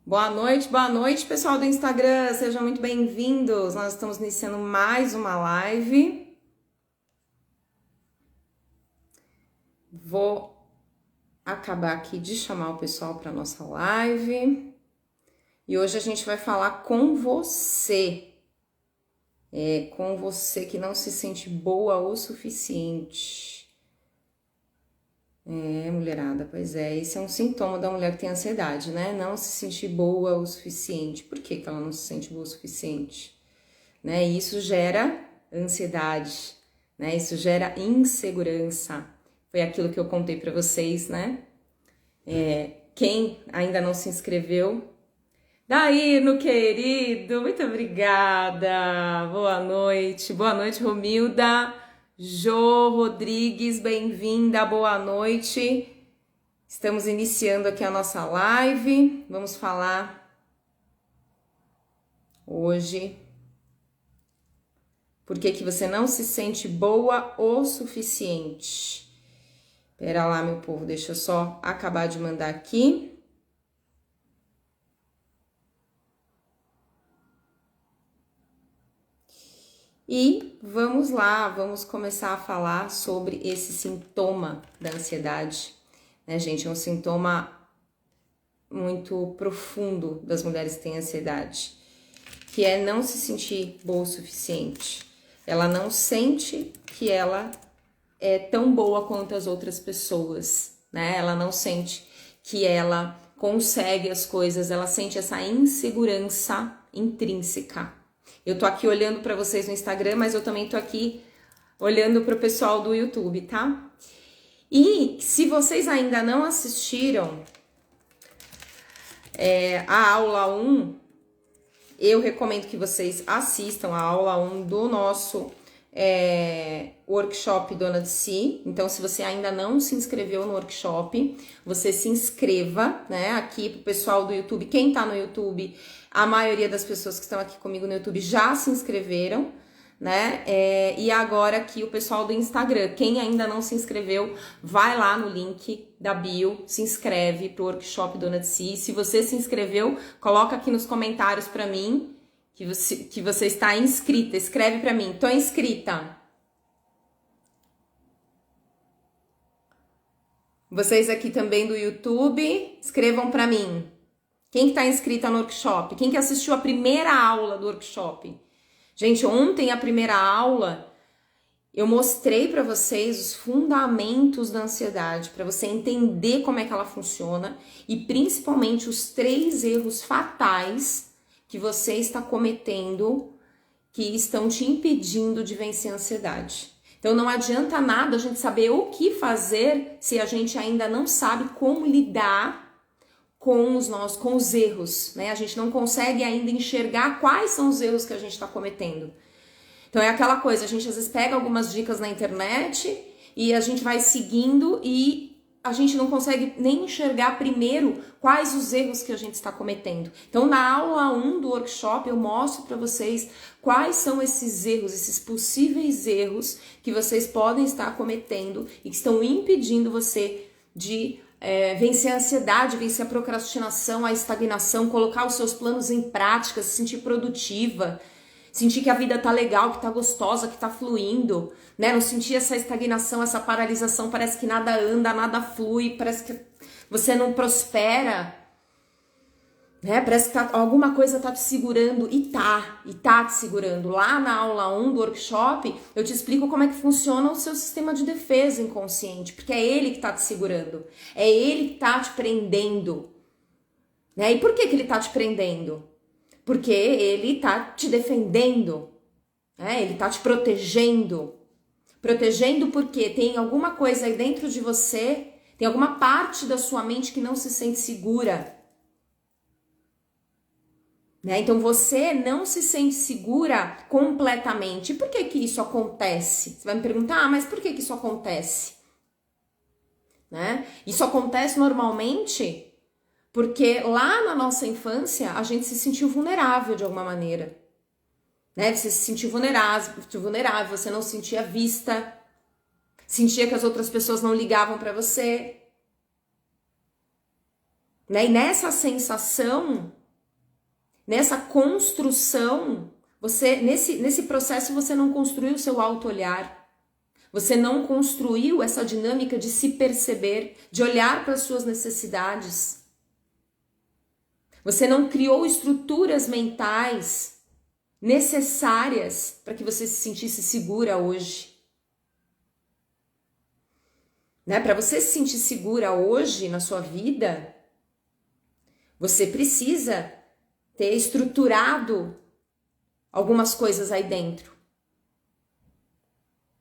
Boa noite, pessoal do Instagram, sejam muito bem-vindos. Nós estamos iniciando mais uma live. Vou acabar aqui de chamar o pessoal para nossa live. E hoje a gente vai falar com você. Com você que não se sente boa o suficiente. Mulherada, pois é, esse é um sintoma da mulher que tem ansiedade, né? Não se sentir boa o suficiente. Por que ela não se sente boa o suficiente? Né? E isso gera ansiedade, né? Isso gera insegurança. Foi aquilo que eu contei para vocês, né? Quem ainda não se inscreveu, Daíno, querido, muito obrigada. Boa noite, Romilda. Jô Rodrigues, bem-vinda, boa noite. Estamos iniciando aqui a nossa live. Vamos falar hoje por que você não se sente boa o suficiente. Pera lá, meu povo, deixa eu só acabar de mandar aqui. E vamos lá, vamos começar a falar sobre esse sintoma da ansiedade, né, gente? É um sintoma muito profundo das mulheres que têm ansiedade, que é não se sentir boa o suficiente. Ela não sente que ela é tão boa quanto as outras pessoas, né? Ela não sente que ela consegue as coisas, ela sente essa insegurança intrínseca. Eu tô aqui olhando para vocês no Instagram, mas eu também tô aqui olhando para o pessoal do YouTube, tá? E se vocês ainda não assistiram a aula 1, eu recomendo que vocês assistam a aula 1 do nosso workshop Dona de Si. Então, se você ainda não se inscreveu no workshop, você se inscreva, né? Aqui pro pessoal do YouTube, quem tá no YouTube, a maioria das pessoas que estão aqui comigo no YouTube já se inscreveram, né? E agora aqui o pessoal do Instagram, quem ainda não se inscreveu, vai lá no link da bio, se inscreve pro workshop Dona de Si. Se você se inscreveu, coloca aqui nos comentários para mim que você está inscrita. Escreve para mim, tô inscrita. Vocês aqui também do YouTube, escrevam para mim. Quem que tá inscrita no workshop? Quem que assistiu a primeira aula do workshop? Gente, ontem a primeira aula eu mostrei para vocês os fundamentos da ansiedade, para você entender como é que ela funciona e principalmente os 3 erros fatais que você está cometendo que estão te impedindo de vencer a ansiedade. Então não adianta nada a gente saber o que fazer se a gente ainda não sabe como lidar com os erros, né? A gente não consegue ainda enxergar quais são os erros que a gente está cometendo. Então é aquela coisa, a gente às vezes pega algumas dicas na internet e a gente vai seguindo e a gente não consegue nem enxergar primeiro quais os erros que a gente está cometendo. Então na aula 1 do workshop eu mostro para vocês quais são esses erros, esses possíveis erros que vocês podem estar cometendo e que estão impedindo você de vencer a ansiedade, vencer a procrastinação, a estagnação, colocar os seus planos em prática, se sentir produtiva, sentir que a vida tá legal, que tá gostosa, que tá fluindo, né? Não sentir essa estagnação, essa paralisação, parece que nada anda, nada flui, parece que você não prospera, né? Parece que alguma coisa tá te segurando e tá te segurando. Lá na aula 1 do workshop, eu te explico como é que funciona o seu sistema de defesa inconsciente, porque é ele que tá te segurando, é ele que tá te prendendo, né? E por que ele tá te prendendo? Porque ele tá te defendendo, né? Ele tá te protegendo. Protegendo porque tem alguma coisa aí dentro de você, tem alguma parte da sua mente que não se sente segura. Né? Então você não se sente segura completamente. E por que que isso acontece? Você vai me perguntar, mas por que que isso acontece? Né? Isso acontece normalmente porque lá na nossa infância a gente se sentiu vulnerável de alguma maneira. Né? Você se sentiu vulnerável, você não se sentia vista, sentia que as outras pessoas não ligavam para você. Né? E nessa sensação nessa construção, nesse processo você não construiu o seu auto-olhar. Você não construiu essa dinâmica de se perceber, de olhar para as suas necessidades. Você não criou estruturas mentais necessárias para que você se sentisse segura hoje. Né? Para você se sentir segura hoje na sua vida, você precisa ter estruturado algumas coisas aí dentro.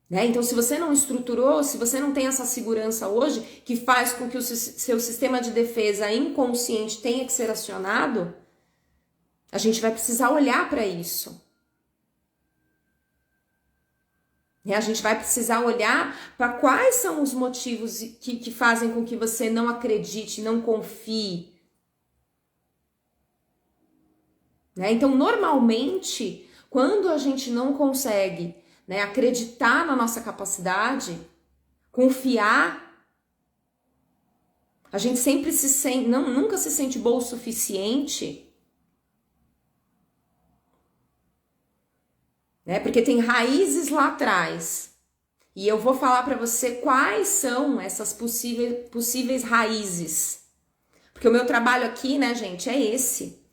Né? Então, se você não estruturou, se você não tem essa segurança hoje, que faz com que o seu sistema de defesa inconsciente tenha que ser acionado, a gente vai precisar olhar para isso. Né? A gente vai precisar olhar para quais são os motivos que fazem com que você não acredite, não confie. Né? Então, normalmente, quando a gente não consegue, né, acreditar na nossa capacidade, confiar, a gente sempre nunca se sente boa o suficiente, né? Porque tem raízes lá atrás. E eu vou falar para você quais são essas possíveis raízes. Porque o meu trabalho aqui, né, gente, é esse.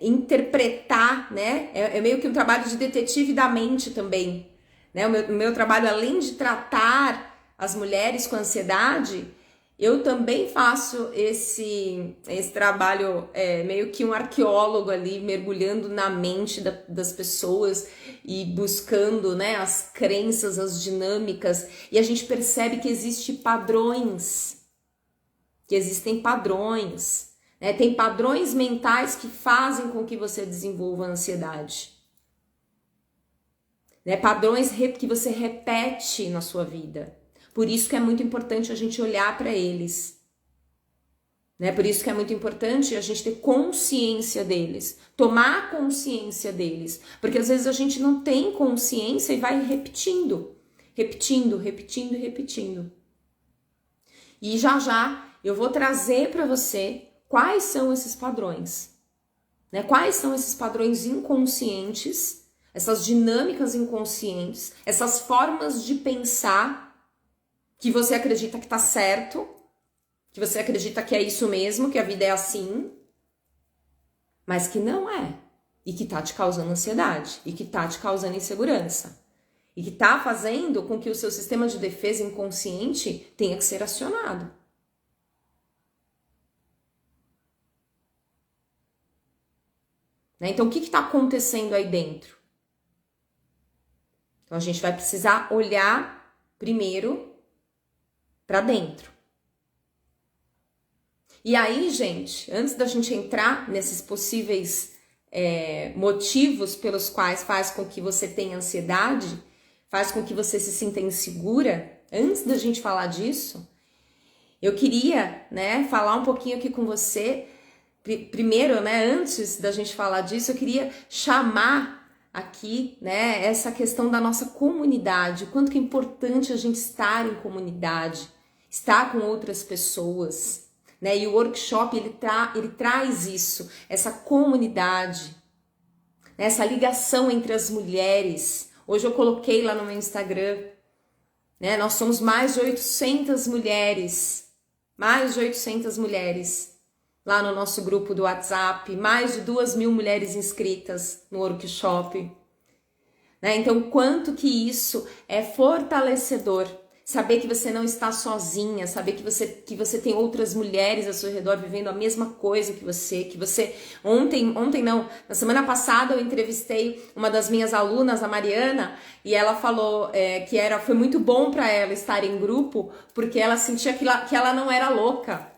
Interpretar, né? É meio que um trabalho de detetive da mente também. Né? O meu trabalho, além de tratar as mulheres com ansiedade, eu também faço esse trabalho, meio que um arqueólogo ali, mergulhando na mente das pessoas e buscando, né, as crenças, as dinâmicas. E a gente percebe que existem padrões. Né? Tem padrões mentais que fazem com que você desenvolva ansiedade. Né? Padrões que você repete na sua vida. Por isso que é muito importante a gente olhar para eles. Né? Por isso que é muito importante a gente ter consciência deles. Tomar consciência deles. Porque às vezes a gente não tem consciência e vai repetindo. Repetindo. E já eu vou trazer para você quais são esses padrões, né? Quais são esses padrões inconscientes, essas dinâmicas inconscientes, essas formas de pensar que você acredita que tá certo, que você acredita que é isso mesmo, que a vida é assim, mas que não é, e que tá te causando ansiedade, e que tá te causando insegurança, e que tá fazendo com que o seu sistema de defesa inconsciente tenha que ser acionado. Né? Então, o que está acontecendo aí dentro? Então, a gente vai precisar olhar primeiro para dentro. E aí, gente, antes da gente entrar nesses possíveis motivos pelos quais faz com que você tenha ansiedade, faz com que você se sinta insegura, antes da gente falar disso, eu queria, né, falar um pouquinho aqui com você. Primeiro, né, antes da gente falar disso, eu queria chamar aqui, né, essa questão da nossa comunidade, o quanto que é importante a gente estar em comunidade, estar com outras pessoas, né, e o workshop, ele traz isso, essa comunidade, né, essa ligação entre as mulheres. Hoje eu coloquei lá no meu Instagram, né, nós somos mais de 800 mulheres, lá no nosso grupo do WhatsApp, mais de 2.000 mulheres inscritas no workshop. Né? Então, quanto que isso é fortalecedor. Saber que você não está sozinha, saber que você tem outras mulheres ao seu redor vivendo a mesma coisa que você. Na semana passada eu entrevistei uma das minhas alunas, a Mariana, e ela falou foi muito bom para ela estar em grupo, porque ela sentia que ela não era louca.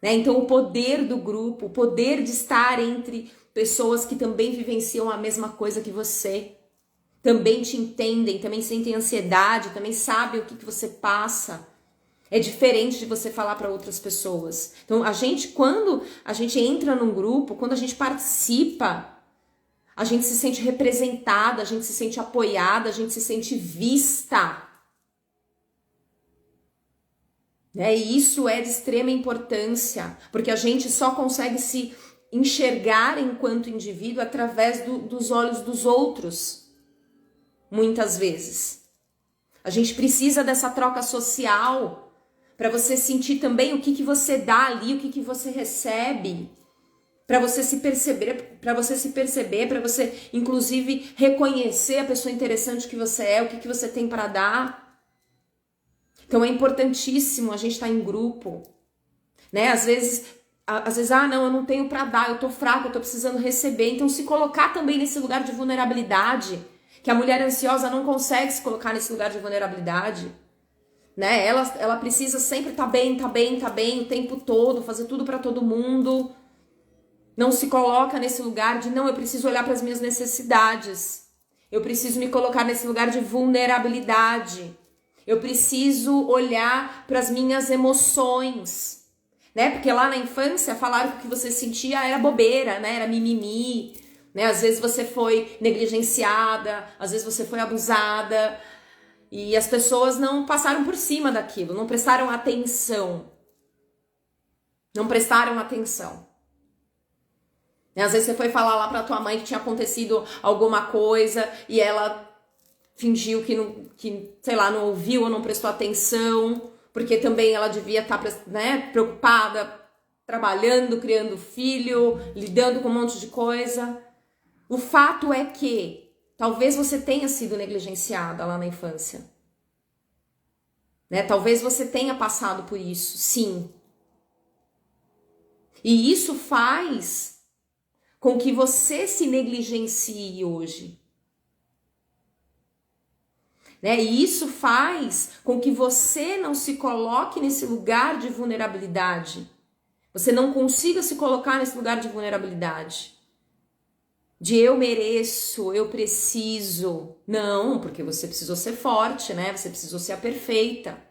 Né? Então, o poder do grupo, o poder de estar entre pessoas que também vivenciam a mesma coisa que você, também te entendem, também sentem ansiedade, também sabem o que você passa. É diferente de você falar para outras pessoas. Então, quando a gente entra num grupo, quando a gente participa, a gente se sente representada, a gente se sente apoiada, a gente se sente vista. E isso é de extrema importância, porque a gente só consegue se enxergar enquanto indivíduo através dos olhos dos outros, muitas vezes. A gente precisa dessa troca social para você sentir também o que você dá ali, o que você recebe, para você se perceber, para você inclusive reconhecer a pessoa interessante que você é, o que você tem para dar. Então é importantíssimo a gente estar em grupo, né? Às vezes, não, eu não tenho para dar, eu tô fraco, eu tô precisando receber. Então se colocar também nesse lugar de vulnerabilidade, que a mulher ansiosa não consegue se colocar nesse lugar de vulnerabilidade, né? Ela precisa sempre tá bem o tempo todo, fazer tudo para todo mundo. Não se coloca nesse lugar de, não, eu preciso olhar para as minhas necessidades. Eu preciso me colocar nesse lugar de vulnerabilidade. Eu preciso olhar para as minhas emoções, né? Porque lá na infância falaram que o que você sentia era bobeira, né? Era mimimi, né? Às vezes você foi negligenciada, às vezes você foi abusada e as pessoas não passaram por cima daquilo, não prestaram atenção. Não prestaram atenção. Às vezes você foi falar lá pra tua mãe que tinha acontecido alguma coisa e ela fingiu que sei lá, não ouviu ou não prestou atenção, porque também ela devia estar, né, preocupada, trabalhando, criando filho, lidando com um monte de coisa. O fato é que talvez você tenha sido negligenciada lá na infância, né? Talvez você tenha passado por isso, sim. E isso faz com que você se negligencie hoje. Né? E isso faz com que você não se coloque nesse lugar de vulnerabilidade. Você não consiga se colocar nesse lugar de vulnerabilidade. De eu mereço, eu preciso. Não, porque você precisou ser forte, né? Você precisou ser a perfeita.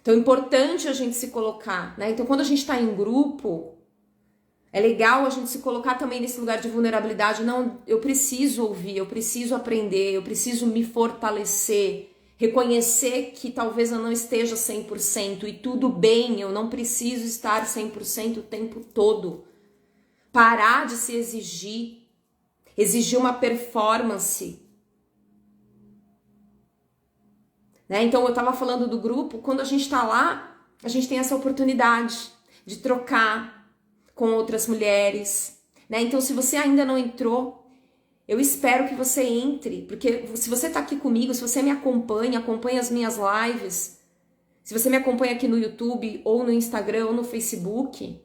Então é importante a gente se colocar, né? Então quando a gente está em grupo, é legal a gente se colocar também nesse lugar de vulnerabilidade. Não, eu preciso ouvir, eu preciso aprender, eu preciso me fortalecer, reconhecer que talvez eu não esteja 100% e tudo bem, eu não preciso estar 100% o tempo todo. Parar de se exigir uma performance. Né? Então eu estava falando do grupo, quando a gente está lá, a gente tem essa oportunidade de trocar com outras mulheres, né? Então se você ainda não entrou, eu espero que você entre, porque se você tá aqui comigo, se você me acompanha as minhas lives, se você me acompanha aqui no YouTube, ou no Instagram, ou no Facebook,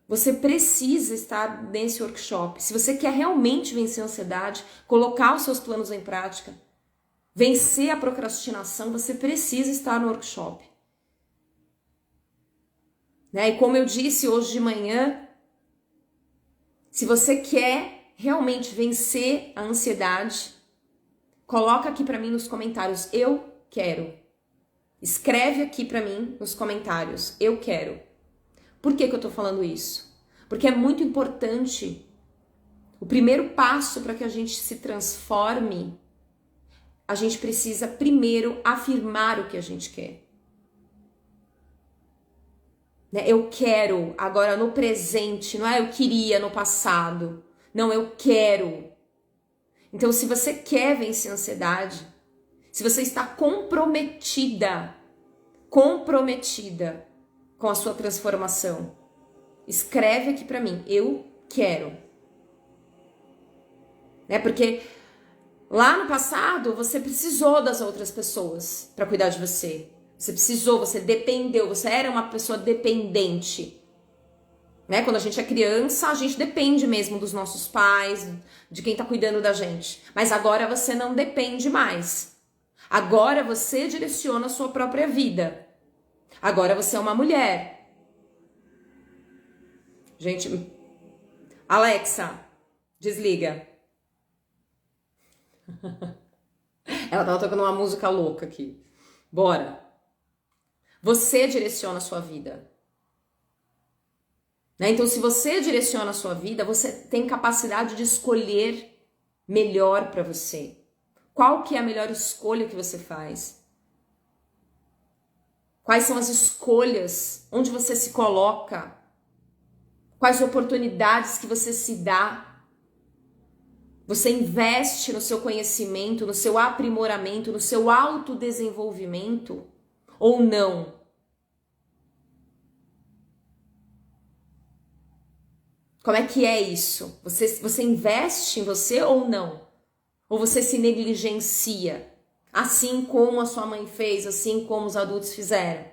você precisa estar nesse workshop. Se você quer realmente vencer a ansiedade, colocar os seus planos em prática, vencer a procrastinação, você precisa estar no workshop. Né? E como eu disse hoje de manhã, se você quer realmente vencer a ansiedade, coloca aqui para mim nos comentários, eu quero. Escreve aqui para mim nos comentários, eu quero. Por que eu tô falando isso? Porque é muito importante. O primeiro passo para que a gente se transforme, a gente precisa primeiro afirmar o que a gente quer. Eu quero agora no presente, não é eu queria no passado. Não, eu quero. Então, se você quer vencer a ansiedade, se você está comprometida com a sua transformação, escreve aqui pra mim, eu quero. Porque lá no passado, você precisou das outras pessoas para cuidar de você. Você precisou, você dependeu, você era uma pessoa dependente. Né? Quando a gente é criança, a gente depende mesmo dos nossos pais, de quem tá cuidando da gente. Mas agora você não depende mais. Agora você direciona a sua própria vida. Agora você é uma mulher. Gente, Alexa, desliga. Ela tava tocando uma música louca aqui. Bora. Você direciona a sua vida. Né? Então, se você direciona a sua vida, você tem capacidade de escolher melhor para você. Qual que é a melhor escolha que você faz? Quais são as escolhas? Onde você se coloca? Quais oportunidades que você se dá? Você investe no seu conhecimento, no seu aprimoramento, no seu autodesenvolvimento ou não? Como é que é isso? Você investe em você ou não? Ou você se negligencia? Assim como a sua mãe fez, assim como os adultos fizeram?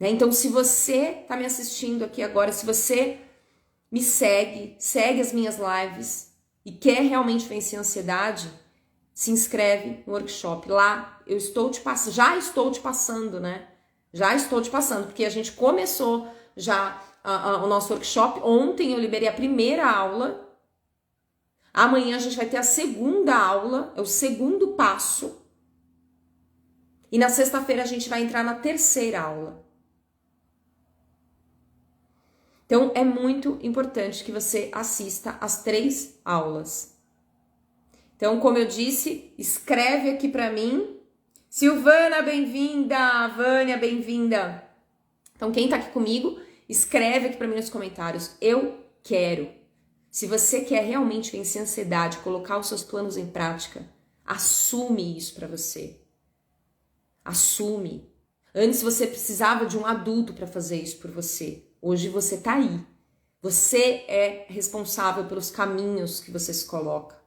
Então, se você está me assistindo aqui agora, se você me segue as minhas lives e quer realmente vencer a ansiedade, se inscreve no workshop. Lá eu já estou te passando, né? Já estou te passando, porque a gente começou já o nosso workshop. Ontem eu liberei a primeira aula. Amanhã a gente vai ter a segunda aula, é o segundo passo. E na sexta-feira a gente vai entrar na terceira aula. Então, é muito importante que você assista as 3 aulas. Então, como eu disse, escreve aqui para mim. Silvana, bem-vinda! Vânia, bem-vinda! Então, quem tá aqui comigo, escreve aqui para mim nos comentários. Eu quero. Se você quer realmente vencer a ansiedade, colocar os seus planos em prática, assume isso para você. Assume. Antes você precisava de um adulto para fazer isso por você. Hoje você tá aí. Você é responsável pelos caminhos que você se coloca.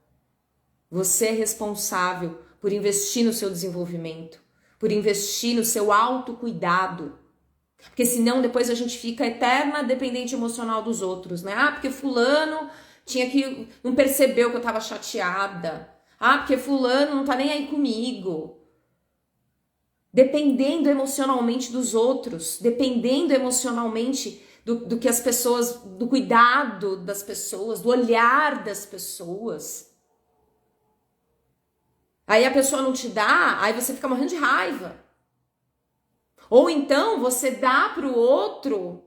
Você é responsável por investir no seu desenvolvimento, por investir no seu autocuidado. Porque senão depois a gente fica eterna dependente emocional dos outros, né? Ah, porque fulano não percebeu que eu tava chateada. Ah, porque fulano não tá nem aí comigo. Dependendo emocionalmente dos outros, dependendo emocionalmente do que as pessoas, do cuidado das pessoas, do olhar das pessoas. Aí a pessoa não te dá, aí você fica morrendo de raiva. Ou então você dá pro outro,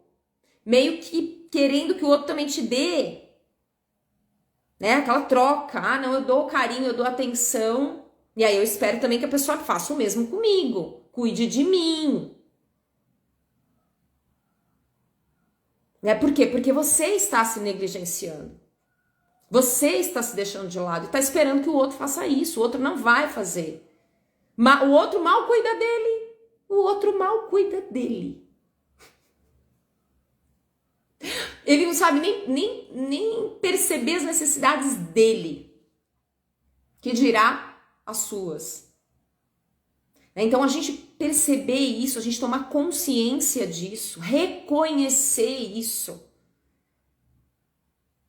meio que querendo que o outro também te dê. Né? Aquela troca. Ah, não, eu dou carinho, eu dou atenção. E aí eu espero também que a pessoa faça o mesmo comigo. Cuide de mim. Por quê? Porque você está se negligenciando. Você está se deixando de lado e está esperando que o outro faça isso. O outro não vai fazer. O outro mal cuida dele. O outro mal cuida dele. Ele não sabe nem perceber as necessidades dele. Que dirá as suas. Então, a gente perceber isso, a gente tomar consciência disso, reconhecer isso,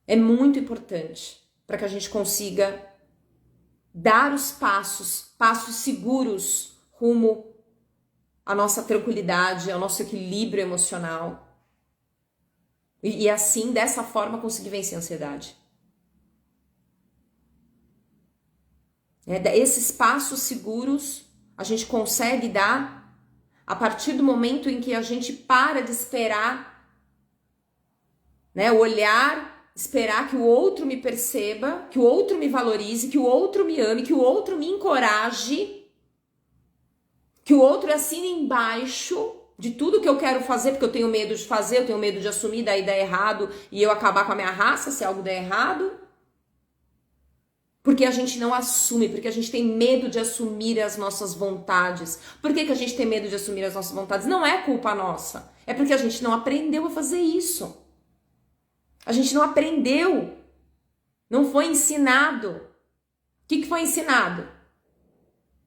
é muito importante para que a gente consiga dar os passos seguros rumo à nossa tranquilidade, ao nosso equilíbrio emocional. E assim, dessa forma, conseguir vencer a ansiedade. Esses passos seguros a gente consegue dar a partir do momento em que a gente para de esperar, né, olhar, esperar que o outro me perceba, que o outro me valorize, que o outro me ame, que o outro me encoraje, que o outro assine embaixo de tudo que eu quero fazer, porque eu tenho medo de fazer, eu tenho medo de assumir, daí dar errado e eu acabar com a minha raça se algo der errado. Porque a gente não assume, porque a gente tem medo de assumir as nossas vontades. Por que a gente tem medo de assumir as nossas vontades? Não é culpa nossa. É porque a gente não aprendeu a fazer isso. A gente não aprendeu. Não foi ensinado. O que foi ensinado?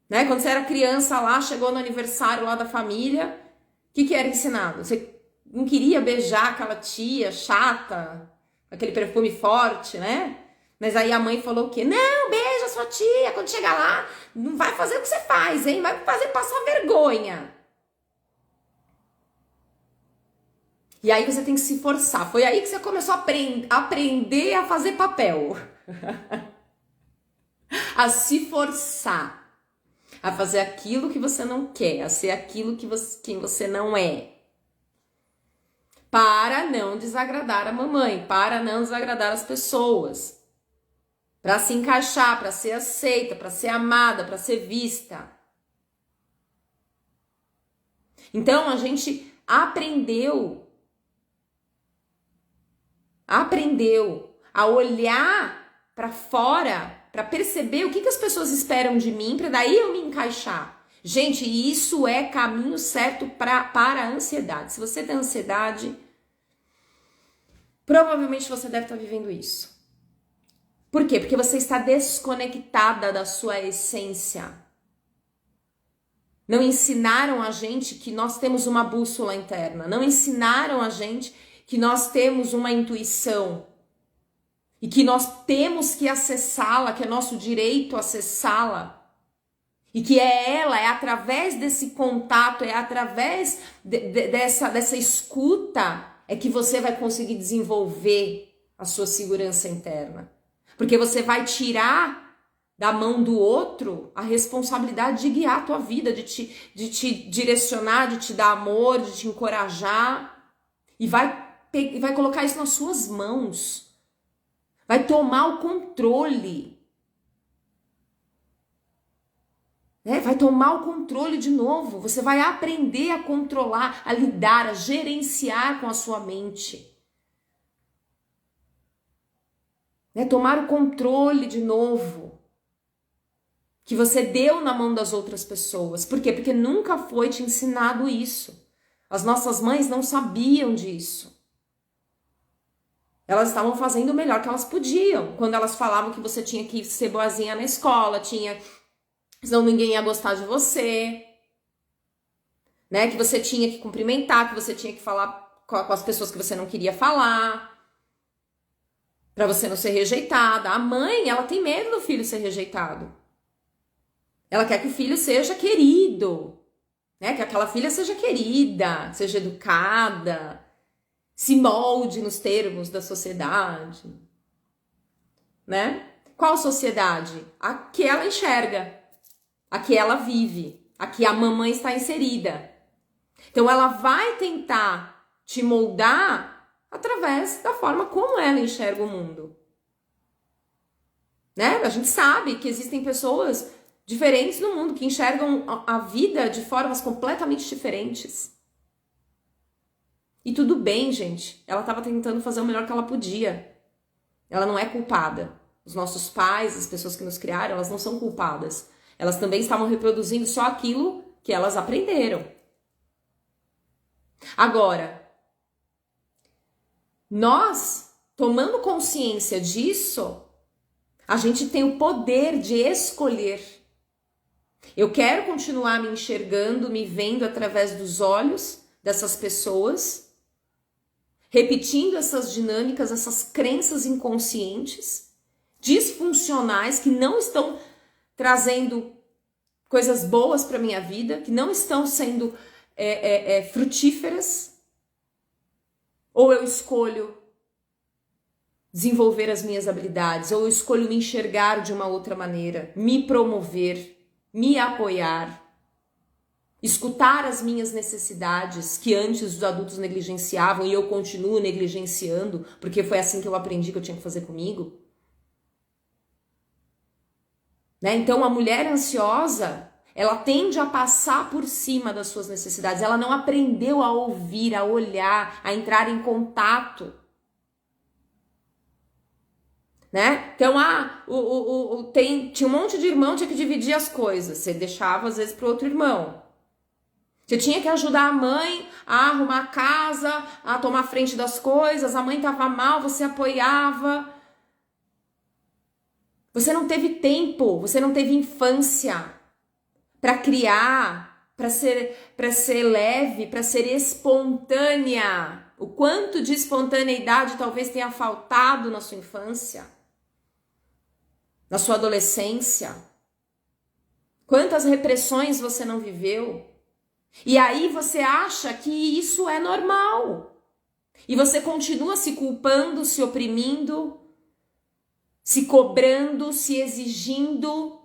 Né? Quando você era criança lá, chegou no aniversário lá da família, o que era ensinado? Você não queria beijar aquela tia chata, aquele perfume forte, né? Mas aí a mãe falou o quê? Não, beija a sua tia, quando chegar lá, não vai fazer o que você faz, hein? Vai fazer passar vergonha. E aí você tem que se forçar. Foi aí que você começou a aprender a fazer papel. A se forçar. A fazer aquilo que você não quer, a ser aquilo quem você não é. Para não desagradar a mamãe, para não desagradar as pessoas. Para se encaixar, para ser aceita, para ser amada, para ser vista. Então, a gente aprendeu aprendeu a olhar para fora, para perceber o que as pessoas esperam de mim, para daí eu me encaixar. Gente, isso é caminho certo para a ansiedade. Se você tem ansiedade, provavelmente você deve estar vivendo isso. Por quê? Porque você está desconectada da sua essência. Não ensinaram a gente que nós temos uma bússola interna. Não ensinaram a gente que nós temos uma intuição. E que nós temos que acessá-la, que é nosso direito acessá-la. E que é através desse contato, é através dessa escuta, é que você vai conseguir desenvolver a sua segurança interna. Porque você vai tirar da mão do outro a responsabilidade de guiar a tua vida, de te direcionar, de te dar amor, de te encorajar. E vai colocar isso nas suas mãos. Vai tomar o controle. Vai tomar o controle de novo. Você vai aprender a controlar, a lidar, a gerenciar com a sua mente. Tomar o controle de novo. Que você deu na mão das outras pessoas. Por quê? Porque nunca foi te ensinado isso. As nossas mães não sabiam disso. Elas estavam fazendo o melhor que elas podiam. Quando elas falavam que você tinha que ser boazinha na escola, senão ninguém ia gostar de você. Que você tinha que cumprimentar, que você tinha que falar com as pessoas que você não queria falar. Pra você não ser rejeitada. A mãe, ela tem medo do filho ser rejeitado. Ela quer que o filho seja querido. Que aquela filha seja querida, seja educada. Se molde nos termos da sociedade, Qual sociedade? A que ela enxerga, a que ela vive, a que a mamãe está inserida. Então ela vai tentar te moldar através da forma como ela enxerga o mundo. A gente sabe que existem pessoas diferentes no mundo que enxergam a vida de formas completamente diferentes. E tudo bem, gente. Ela estava tentando fazer o melhor que ela podia. Ela não é culpada. Os nossos pais, as pessoas que nos criaram, elas não são culpadas. Elas também estavam reproduzindo só aquilo que elas aprenderam. Agora, nós, tomando consciência disso, a gente tem o poder de escolher. Eu quero continuar me enxergando, me vendo através dos olhos dessas pessoas, repetindo essas dinâmicas, essas crenças inconscientes, disfuncionais, que não estão trazendo coisas boas para minha vida, que não estão sendo frutíferas. Ou eu escolho desenvolver as minhas habilidades, ou eu escolho me enxergar de uma outra maneira, me promover, me apoiar, escutar as minhas necessidades que antes os adultos negligenciavam e eu continuo negligenciando, porque foi assim que eu aprendi que eu tinha que fazer comigo. Então a mulher ansiosa, ela tende a passar por cima das suas necessidades, ela não aprendeu a ouvir, a olhar, a entrar em contato. Então, tinha um monte de irmão, tinha que dividir as coisas, você deixava às vezes para o outro irmão. Você tinha que ajudar a mãe a arrumar a casa, a tomar frente das coisas, a mãe estava mal, você apoiava. Você não teve tempo, você não teve infância para criar, para ser leve, para ser espontânea. O quanto de espontaneidade talvez tenha faltado na sua infância, na sua adolescência. Quantas repressões você não viveu? E aí você acha que isso é normal. E você continua se culpando, se oprimindo, se cobrando, se exigindo.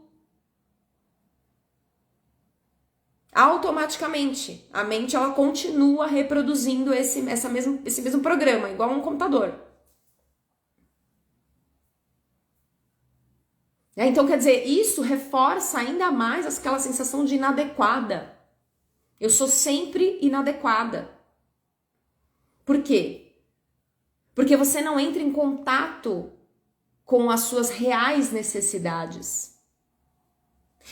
Automaticamente, a mente ela continua reproduzindo esse mesmo programa, igual um computador. Então, quer dizer, isso reforça ainda mais aquela sensação de inadequada. Eu sou sempre inadequada. Por quê? Porque você não entra em contato com as suas reais necessidades.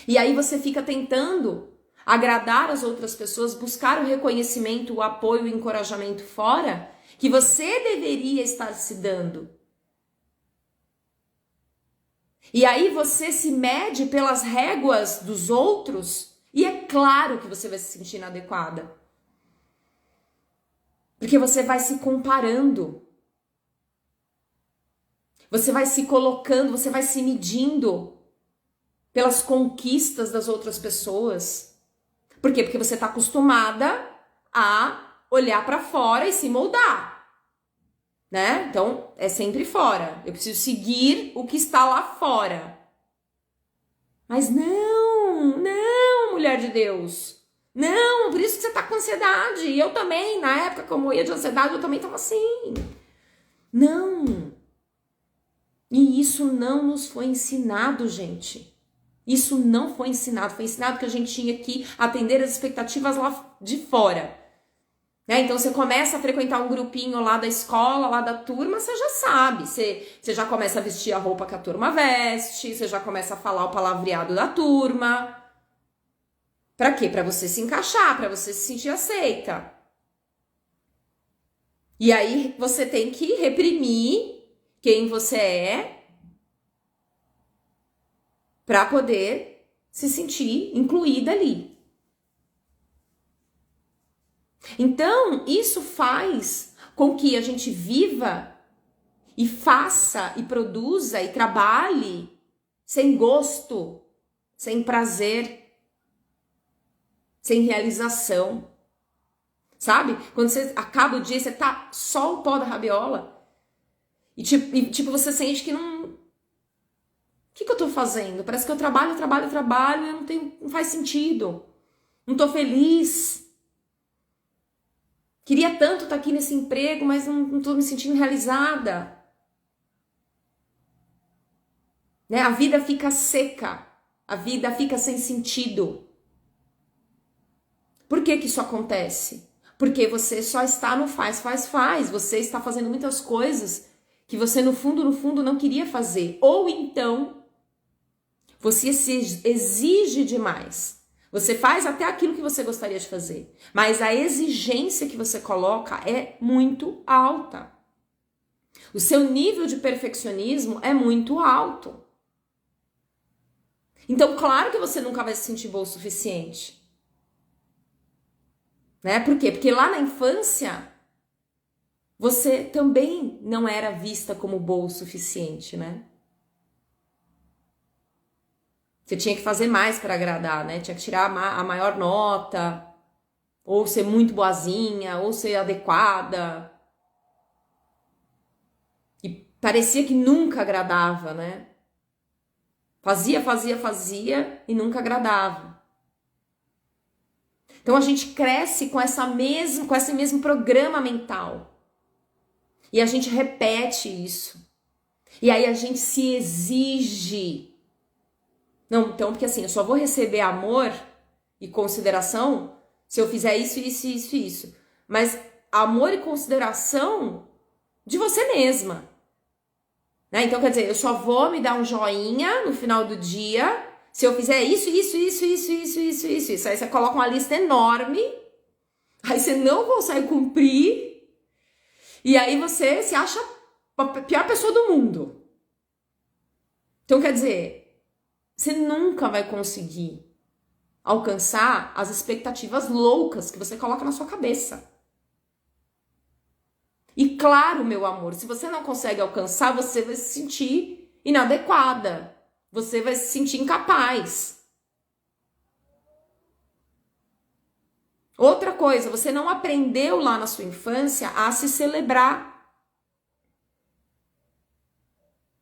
E aí você fica tentando agradar as outras pessoas, buscar o reconhecimento, o apoio, o encorajamento fora, que você deveria estar se dando. E aí você se mede pelas réguas dos outros e é claro que você vai se sentir inadequada. Porque você vai se comparando. Você vai se colocando, você vai se medindo pelas conquistas das outras pessoas. Por quê? Porque você está acostumada a olhar para fora e se moldar, né? Então, é sempre fora. Eu preciso seguir o que está lá fora. Mas não, mulher de Deus. Não, por isso que você tá com ansiedade. E eu também, na época que eu morria de ansiedade, eu também tava assim. Não. E isso não nos foi ensinado, gente. Isso não foi ensinado. Foi ensinado que a gente tinha que atender as expectativas lá de fora. Né? Então você começa a frequentar um grupinho lá da escola, lá da turma, você já sabe. Você já começa a vestir a roupa que a turma veste, você já começa a falar o palavreado da turma. Pra quê? Pra você se encaixar, pra você se sentir aceita. E aí você tem que reprimir quem você é pra poder se sentir incluída ali. Então, isso faz com que a gente viva e faça e produza e trabalhe sem gosto, sem prazer, sem realização. Sabe? Quando você acaba o dia, você tá só o pó da rabiola. E tipo, você sente que não... O que eu tô fazendo? Parece que eu trabalho e não faz sentido. Não tô feliz. Queria tanto estar aqui nesse emprego, mas não tô me sentindo realizada. Né? A vida fica seca. A vida fica sem sentido. Por que isso acontece? Porque você só está no faz. Você está fazendo muitas coisas que você, no fundo, não queria fazer. Ou então, você se exige demais. Você faz até aquilo que você gostaria de fazer. Mas a exigência que você coloca é muito alta. O seu nível de perfeccionismo é muito alto. Então, claro que você nunca vai se sentir boa o suficiente. Né? Por quê? Porque lá na infância, você também não era vista como boa o suficiente, né? Você tinha que fazer mais para agradar, né? Tinha que tirar a maior nota, ou ser muito boazinha, ou ser adequada. E parecia que nunca agradava, né? Fazia e nunca agradava. Então a gente cresce com esse mesmo programa mental. E a gente repete isso. E aí a gente se exige. Não, então, porque assim, eu só vou receber amor e consideração se eu fizer isso. Mas amor e consideração de você mesma. Né? Então, quer dizer, eu só vou me dar um joinha no final do dia se eu fizer isso. Aí você coloca uma lista enorme, aí você não consegue cumprir, e aí você se acha a pior pessoa do mundo. Então, quer dizer, você nunca vai conseguir alcançar as expectativas loucas que você coloca na sua cabeça. E claro, meu amor, se você não consegue alcançar, você vai se sentir inadequada. Você vai se sentir incapaz. Outra coisa, você não aprendeu lá na sua infância a se celebrar.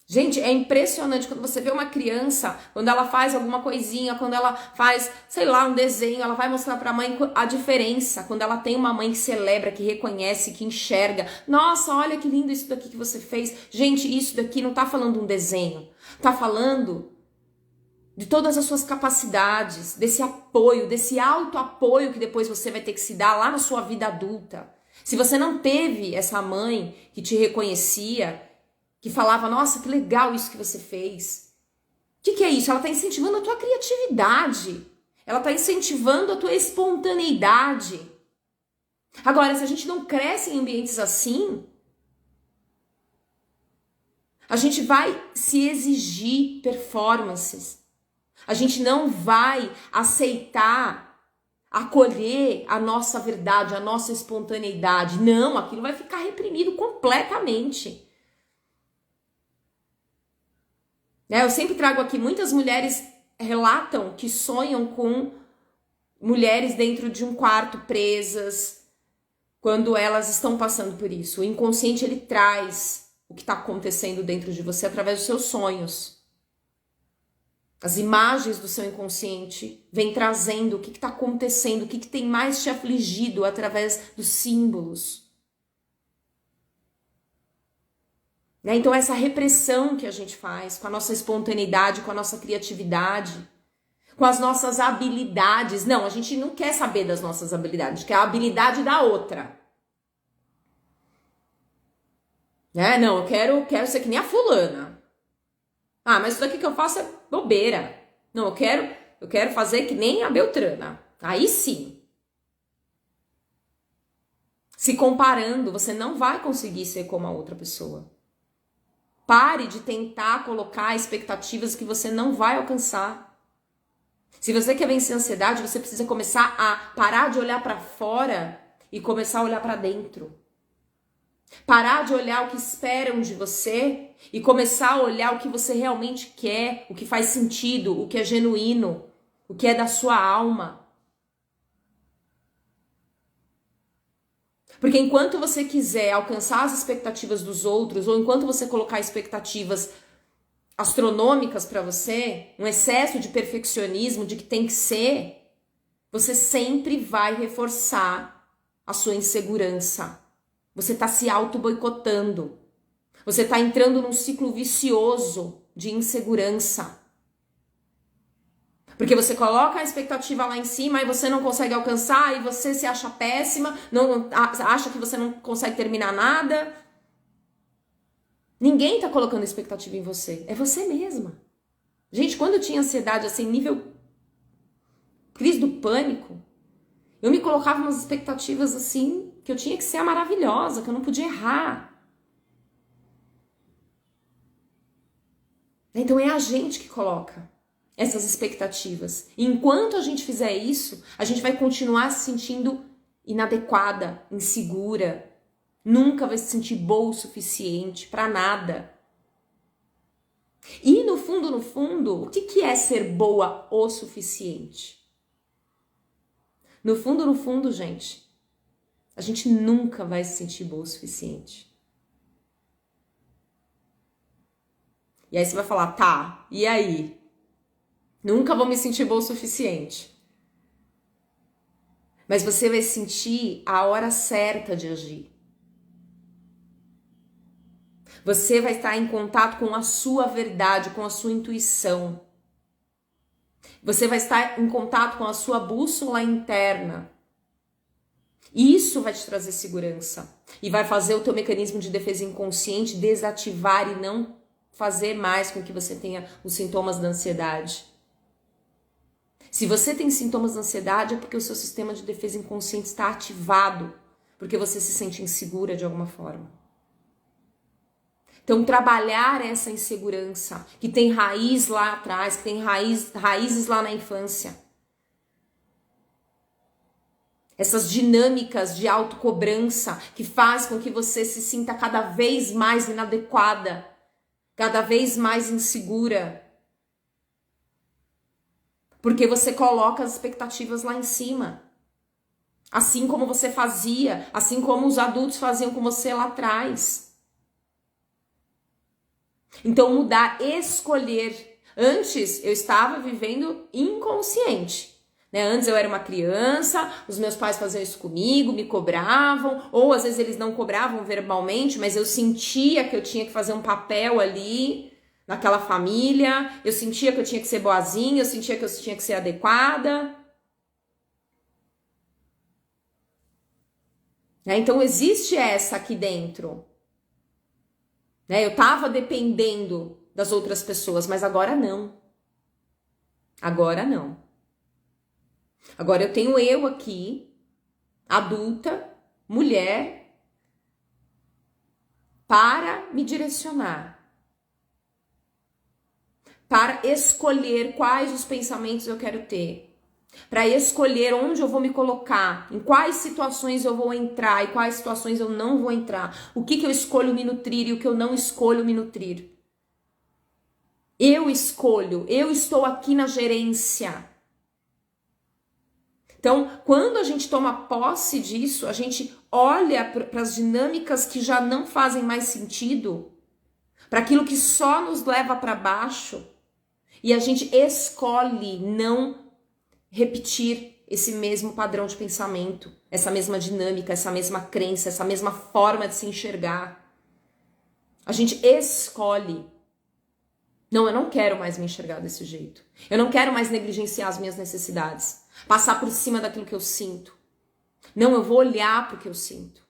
Gente, é impressionante quando você vê uma criança, quando ela faz alguma coisinha, quando ela faz, sei lá, um desenho, ela vai mostrar pra mãe a diferença, quando ela tem uma mãe que celebra, que reconhece, que enxerga. Nossa, olha que lindo isso daqui que você fez. Gente, isso daqui não tá falando um desenho, tá falando de todas as suas capacidades, desse apoio, desse auto-apoio que depois você vai ter que se dar lá na sua vida adulta. Se você não teve essa mãe que te reconhecia, que falava, nossa, que legal isso que você fez. O que é isso? Ela está incentivando a tua criatividade. Ela está incentivando a tua espontaneidade. Agora, se a gente não cresce em ambientes assim, a gente vai se exigir performances. A gente não vai aceitar, acolher a nossa verdade, a nossa espontaneidade. Não, aquilo vai ficar reprimido completamente. Eu sempre trago aqui, muitas mulheres relatam que sonham com mulheres dentro de um quarto presas, quando elas estão passando por isso. O inconsciente, ele traz o que está acontecendo dentro de você através dos seus sonhos. As imagens do seu inconsciente vêm trazendo o que está acontecendo, o que tem mais te afligido através dos símbolos. Então essa repressão que a gente faz com a nossa espontaneidade, com a nossa criatividade, com as nossas habilidades. Não, a gente não quer saber das nossas habilidades, a gente quer a habilidade da outra. Não, eu quero ser que nem a fulana. Ah, mas isso daqui que eu faço é bobeira. Não, eu quero fazer que nem a Beltrana. Aí sim. Se comparando, você não vai conseguir ser como a outra pessoa. Pare de tentar colocar expectativas que você não vai alcançar. Se você quer vencer a ansiedade, você precisa começar a parar de olhar para fora e começar a olhar para dentro. Parar de olhar o que esperam de você e começar a olhar o que você realmente quer, o que faz sentido, o que é genuíno, o que é da sua alma. Porque enquanto você quiser alcançar as expectativas dos outros, ou enquanto você colocar expectativas astronômicas para você, um excesso de perfeccionismo, de que tem que ser, você sempre vai reforçar a sua insegurança. Você está se auto-boicotando. Você está entrando num ciclo vicioso de insegurança. Porque você coloca a expectativa lá em cima e você não consegue alcançar, e você se acha péssima, acha que você não consegue terminar nada. Ninguém tá colocando expectativa em você, é você mesma. Gente, quando eu tinha ansiedade assim, nível crise do pânico, eu me colocava umas expectativas assim, que eu tinha que ser a maravilhosa, que eu não podia errar. Então é a gente que coloca essas expectativas. E enquanto a gente fizer isso, a gente vai continuar se sentindo inadequada, insegura. Nunca vai se sentir boa o suficiente para nada. E no fundo, o que é ser boa o suficiente? No fundo, gente, a gente nunca vai se sentir boa o suficiente. E aí você vai falar, tá, e aí? Nunca vou me sentir boa o suficiente. Mas você vai sentir a hora certa de agir. Você vai estar em contato com a sua verdade, com a sua intuição. Você vai estar em contato com a sua bússola interna. E isso vai te trazer segurança. E vai fazer o teu mecanismo de defesa inconsciente desativar e não fazer mais com que você tenha os sintomas da ansiedade. Se você tem sintomas de ansiedade, é porque o seu sistema de defesa inconsciente está ativado, porque você se sente insegura de alguma forma. Então, trabalhar essa insegurança, que tem raiz lá atrás, que tem raízes lá na infância. Essas dinâmicas de autocobrança que faz com que você se sinta cada vez mais inadequada, cada vez mais insegura. Porque você coloca as expectativas lá em cima. Assim como você fazia, assim como os adultos faziam com você lá atrás. Então mudar, escolher. Antes eu estava vivendo inconsciente. Antes eu era uma criança, os meus pais faziam isso comigo, me cobravam, ou às vezes eles não cobravam verbalmente, mas eu sentia que eu tinha que fazer um papel ali naquela família, eu sentia que eu tinha que ser boazinha, eu sentia que eu tinha que ser adequada. Né? Então existe essa aqui dentro. Né? Eu estava dependendo das outras pessoas, mas agora não. Agora não. Agora eu tenho eu aqui, adulta, mulher, para me direcionar. Para escolher quais os pensamentos eu quero ter. Para escolher onde eu vou me colocar, em quais situações eu vou entrar e quais situações eu não vou entrar. O que eu escolho me nutrir e o que eu não escolho me nutrir. Eu escolho, eu estou aqui na gerência. Então, quando a gente toma posse disso, a gente olha para as dinâmicas que já não fazem mais sentido, para aquilo que só nos leva para baixo, e a gente escolhe não repetir esse mesmo padrão de pensamento, essa mesma dinâmica, essa mesma crença, essa mesma forma de se enxergar. A gente escolhe. Não, eu não quero mais me enxergar desse jeito. Eu não quero mais negligenciar as minhas necessidades. Passar por cima daquilo que eu sinto. Não, eu vou olhar para o que eu sinto.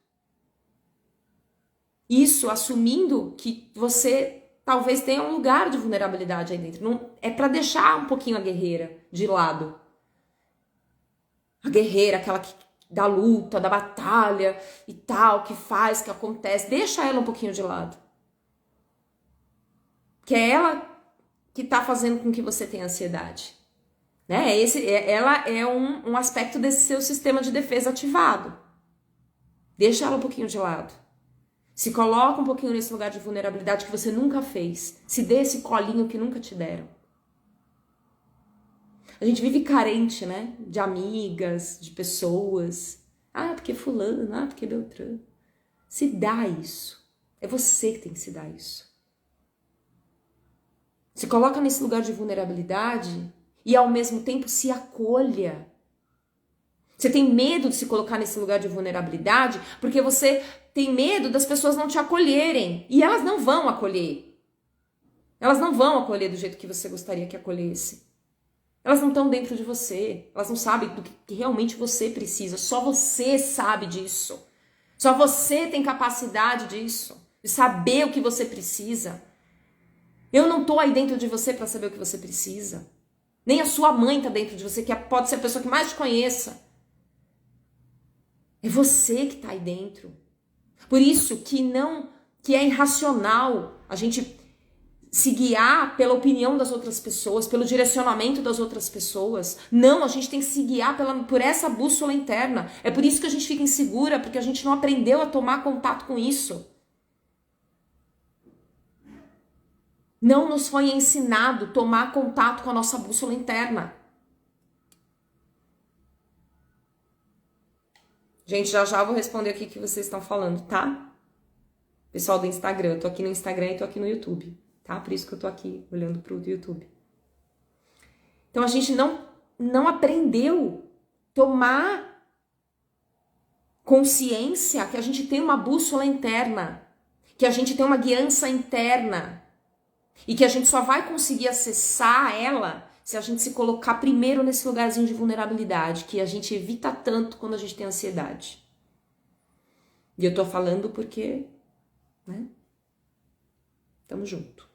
Isso assumindo que você talvez tenha um lugar de vulnerabilidade aí dentro. Não, é para deixar um pouquinho a guerreira de lado. A guerreira, aquela que, da luta, da batalha e tal, que faz, que acontece. Deixa ela um pouquinho de lado. Que é ela que tá fazendo com que você tenha ansiedade. Né? Ela é um aspecto desse seu sistema de defesa ativado. Deixa ela um pouquinho de lado. Se coloca um pouquinho nesse lugar de vulnerabilidade que você nunca fez. Se dê esse colinho que nunca te deram. A gente vive carente, né? De amigas, de pessoas. Ah, porque fulano, ah, porque Beltrano. Se dá isso. É você que tem que se dar isso. Se coloca nesse lugar de vulnerabilidade e ao mesmo tempo se acolha. Você tem medo de se colocar nesse lugar de vulnerabilidade porque você tem medo das pessoas não te acolherem. E elas não vão acolher. Elas não vão acolher do jeito que você gostaria que acolhesse. Elas não estão dentro de você. Elas não sabem do que realmente você precisa. Só você sabe disso. Só você tem capacidade disso. De saber o que você precisa. Eu não tô aí dentro de você para saber o que você precisa. Nem a sua mãe tá dentro de você, que pode ser a pessoa que mais te conheça. É você que tá aí dentro. Por isso que é irracional a gente se guiar pela opinião das outras pessoas, pelo direcionamento das outras pessoas. Não, a gente tem que se guiar por essa bússola interna. É por isso que a gente fica insegura, porque a gente não aprendeu a tomar contato com isso. Não nos foi ensinado a tomar contato com a nossa bússola interna. Gente, já já vou responder aqui o que vocês estão falando, tá? Pessoal do Instagram, eu tô aqui no Instagram e tô aqui no YouTube, tá? Por isso que eu tô aqui olhando pro YouTube. Então a gente não aprendeu a tomar consciência que a gente tem uma bússola interna, que a gente tem uma guiança interna. E que a gente só vai conseguir acessar ela se a gente se colocar primeiro nesse lugarzinho de vulnerabilidade, que a gente evita tanto quando a gente tem ansiedade. E eu tô falando porque, né? Tamo junto.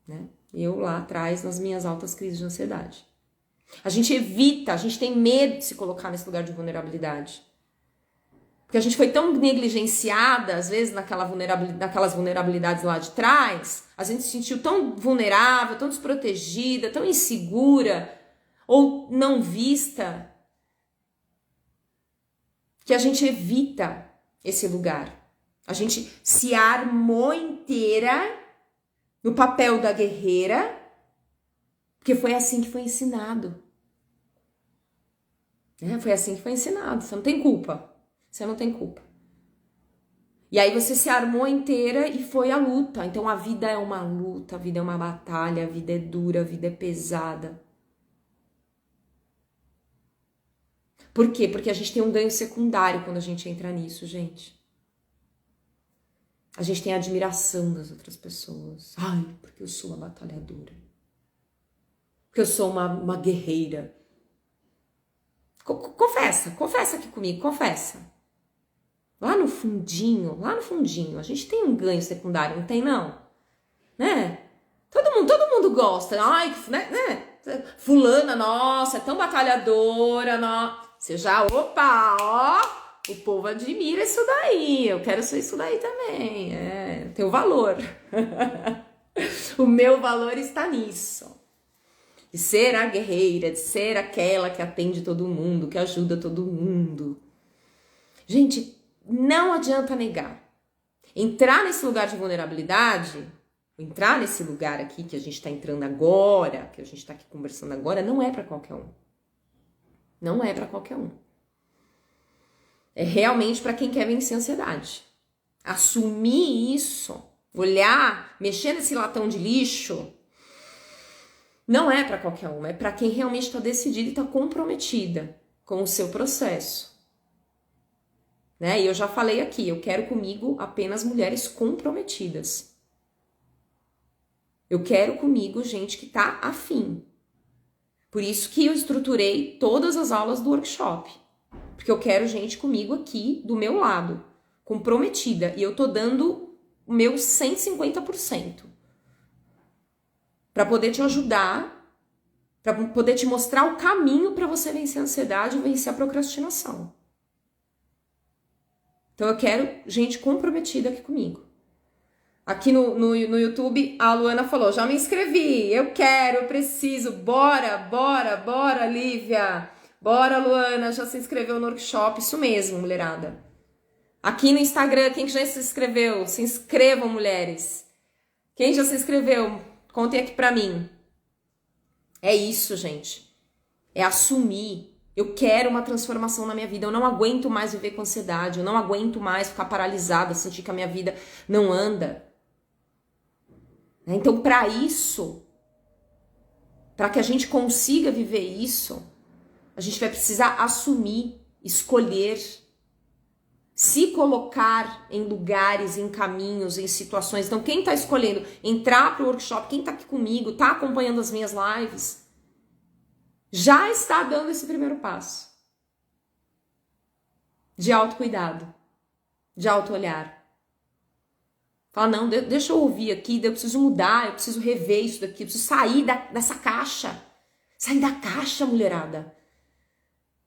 Né? Eu lá atrás, nas minhas altas crises de ansiedade. A gente evita, a gente tem medo de se colocar nesse lugar de vulnerabilidade. Porque a gente foi tão negligenciada, às vezes, naquelas vulnerabilidades lá de trás, a gente se sentiu tão vulnerável, tão desprotegida, tão insegura, ou não vista, que a gente evita esse lugar. A gente se armou inteira no papel da guerreira, porque foi assim que foi ensinado. Foi assim que foi ensinado, você não tem culpa. Você não tem culpa. E aí você se armou inteira e foi à luta. Então a vida é uma luta, a vida é uma batalha, a vida é dura, a vida é pesada. Por quê? Porque a gente tem um ganho secundário quando a gente entra nisso, gente. A gente tem a admiração das outras pessoas. Ai, porque eu sou uma batalhadora. Porque eu sou uma guerreira. Confessa aqui comigo, confessa. lá no fundinho, a gente tem um ganho secundário, não tem não? Né? Todo mundo gosta. Ai, né? Fulana, nossa, é tão batalhadora, você já, opa, ó, o povo admira isso daí, eu quero ser isso daí também, tem o valor. O meu valor está nisso. De ser a guerreira, de ser aquela que atende todo mundo, que ajuda todo mundo. Gente, não adianta negar. Entrar nesse lugar de vulnerabilidade, entrar nesse lugar aqui que a gente está entrando agora, que a gente está aqui conversando agora, não é para qualquer um. Não é para qualquer um. É realmente para quem quer vencer a ansiedade. Assumir isso, olhar, mexer nesse latão de lixo, não é para qualquer um. É para quem realmente está decidida e está comprometida com o seu processo. Né? E eu já falei aqui, eu quero comigo apenas mulheres comprometidas. Eu quero comigo gente que tá afim. Por isso que eu estruturei todas as aulas do workshop. Porque eu quero gente comigo aqui, do meu lado, comprometida. E eu tô dando o meu 150%. Para poder te ajudar, para poder te mostrar o caminho para você vencer a ansiedade e vencer a procrastinação. Então eu quero gente comprometida aqui comigo. Aqui no YouTube, a Luana falou, já me inscrevi, eu quero, eu preciso, bora, Lívia. Bora, Luana, já se inscreveu no workshop, isso mesmo, mulherada. Aqui no Instagram, quem já se inscreveu? Se inscrevam, mulheres. Quem já se inscreveu? Contem aqui pra mim. É isso, gente. É assumir. Eu quero uma transformação na minha vida. Eu não aguento mais viver com ansiedade. Eu não aguento mais ficar paralisada, sentir que a minha vida não anda. Então, para isso, para que a gente consiga viver isso, a gente vai precisar assumir, escolher, se colocar em lugares, em caminhos, em situações. Então, quem está escolhendo entrar para o workshop, quem está aqui comigo, está acompanhando as minhas lives, já está dando esse primeiro passo de autocuidado, de autoolhar. Fala, não, deixa eu ouvir aqui, eu preciso mudar, eu preciso rever isso daqui, eu preciso sair dessa caixa. Sair da caixa, mulherada.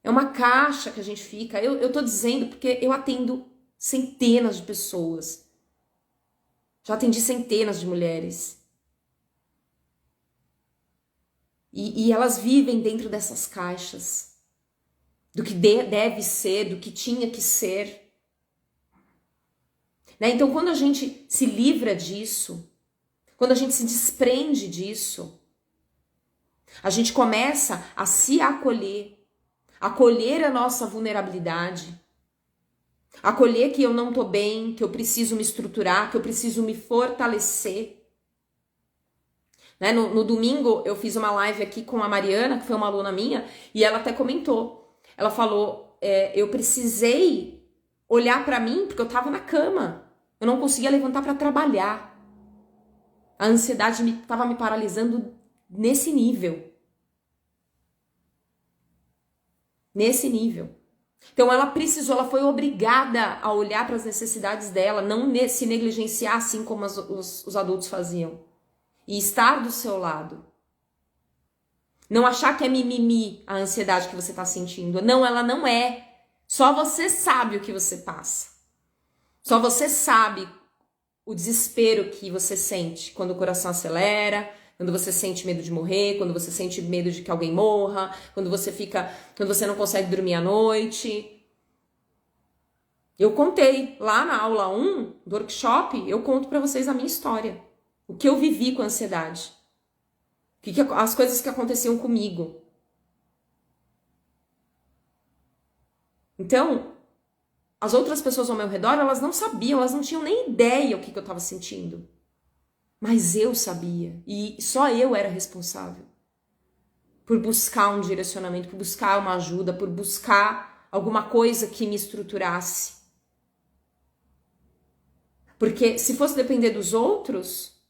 É uma caixa que a gente fica. Eu tô dizendo porque eu atendo centenas de pessoas. Já atendi centenas de mulheres. E elas vivem dentro dessas caixas. Do que deve ser, do que tinha que ser. Né? Então, quando a gente se livra disso, quando a gente se desprende disso, a gente começa a se acolher a nossa vulnerabilidade, acolher que eu não tô bem, que eu preciso me estruturar, que eu preciso me fortalecer. Né? No domingo eu fiz uma live aqui com a Mariana, que foi uma aluna minha, e ela até comentou. Ela falou, eu precisei olhar pra mim porque eu tava na cama. Eu não conseguia levantar pra trabalhar. A ansiedade tava me paralisando nesse nível. Nesse nível. Então ela foi obrigada a olhar para as necessidades dela, não se negligenciar assim como os adultos faziam. E estar do seu lado. Não achar que é mimimi a ansiedade que você está sentindo. Não, ela não é. Só você sabe o que você passa. Só você sabe o desespero que você sente quando o coração acelera, quando você sente medo de morrer, quando você sente medo de que alguém morra, quando você não consegue dormir à noite. Eu contei lá na aula 1 do workshop, eu conto pra vocês a minha história. O que eu vivi com a ansiedade. As coisas que aconteciam comigo. Então, as outras pessoas ao meu redor, elas não sabiam, elas não tinham nem ideia o que eu estava sentindo. Mas eu sabia, e só eu era responsável por buscar um direcionamento, por buscar uma ajuda, por buscar alguma coisa que me estruturasse. Porque se fosse depender dos outros,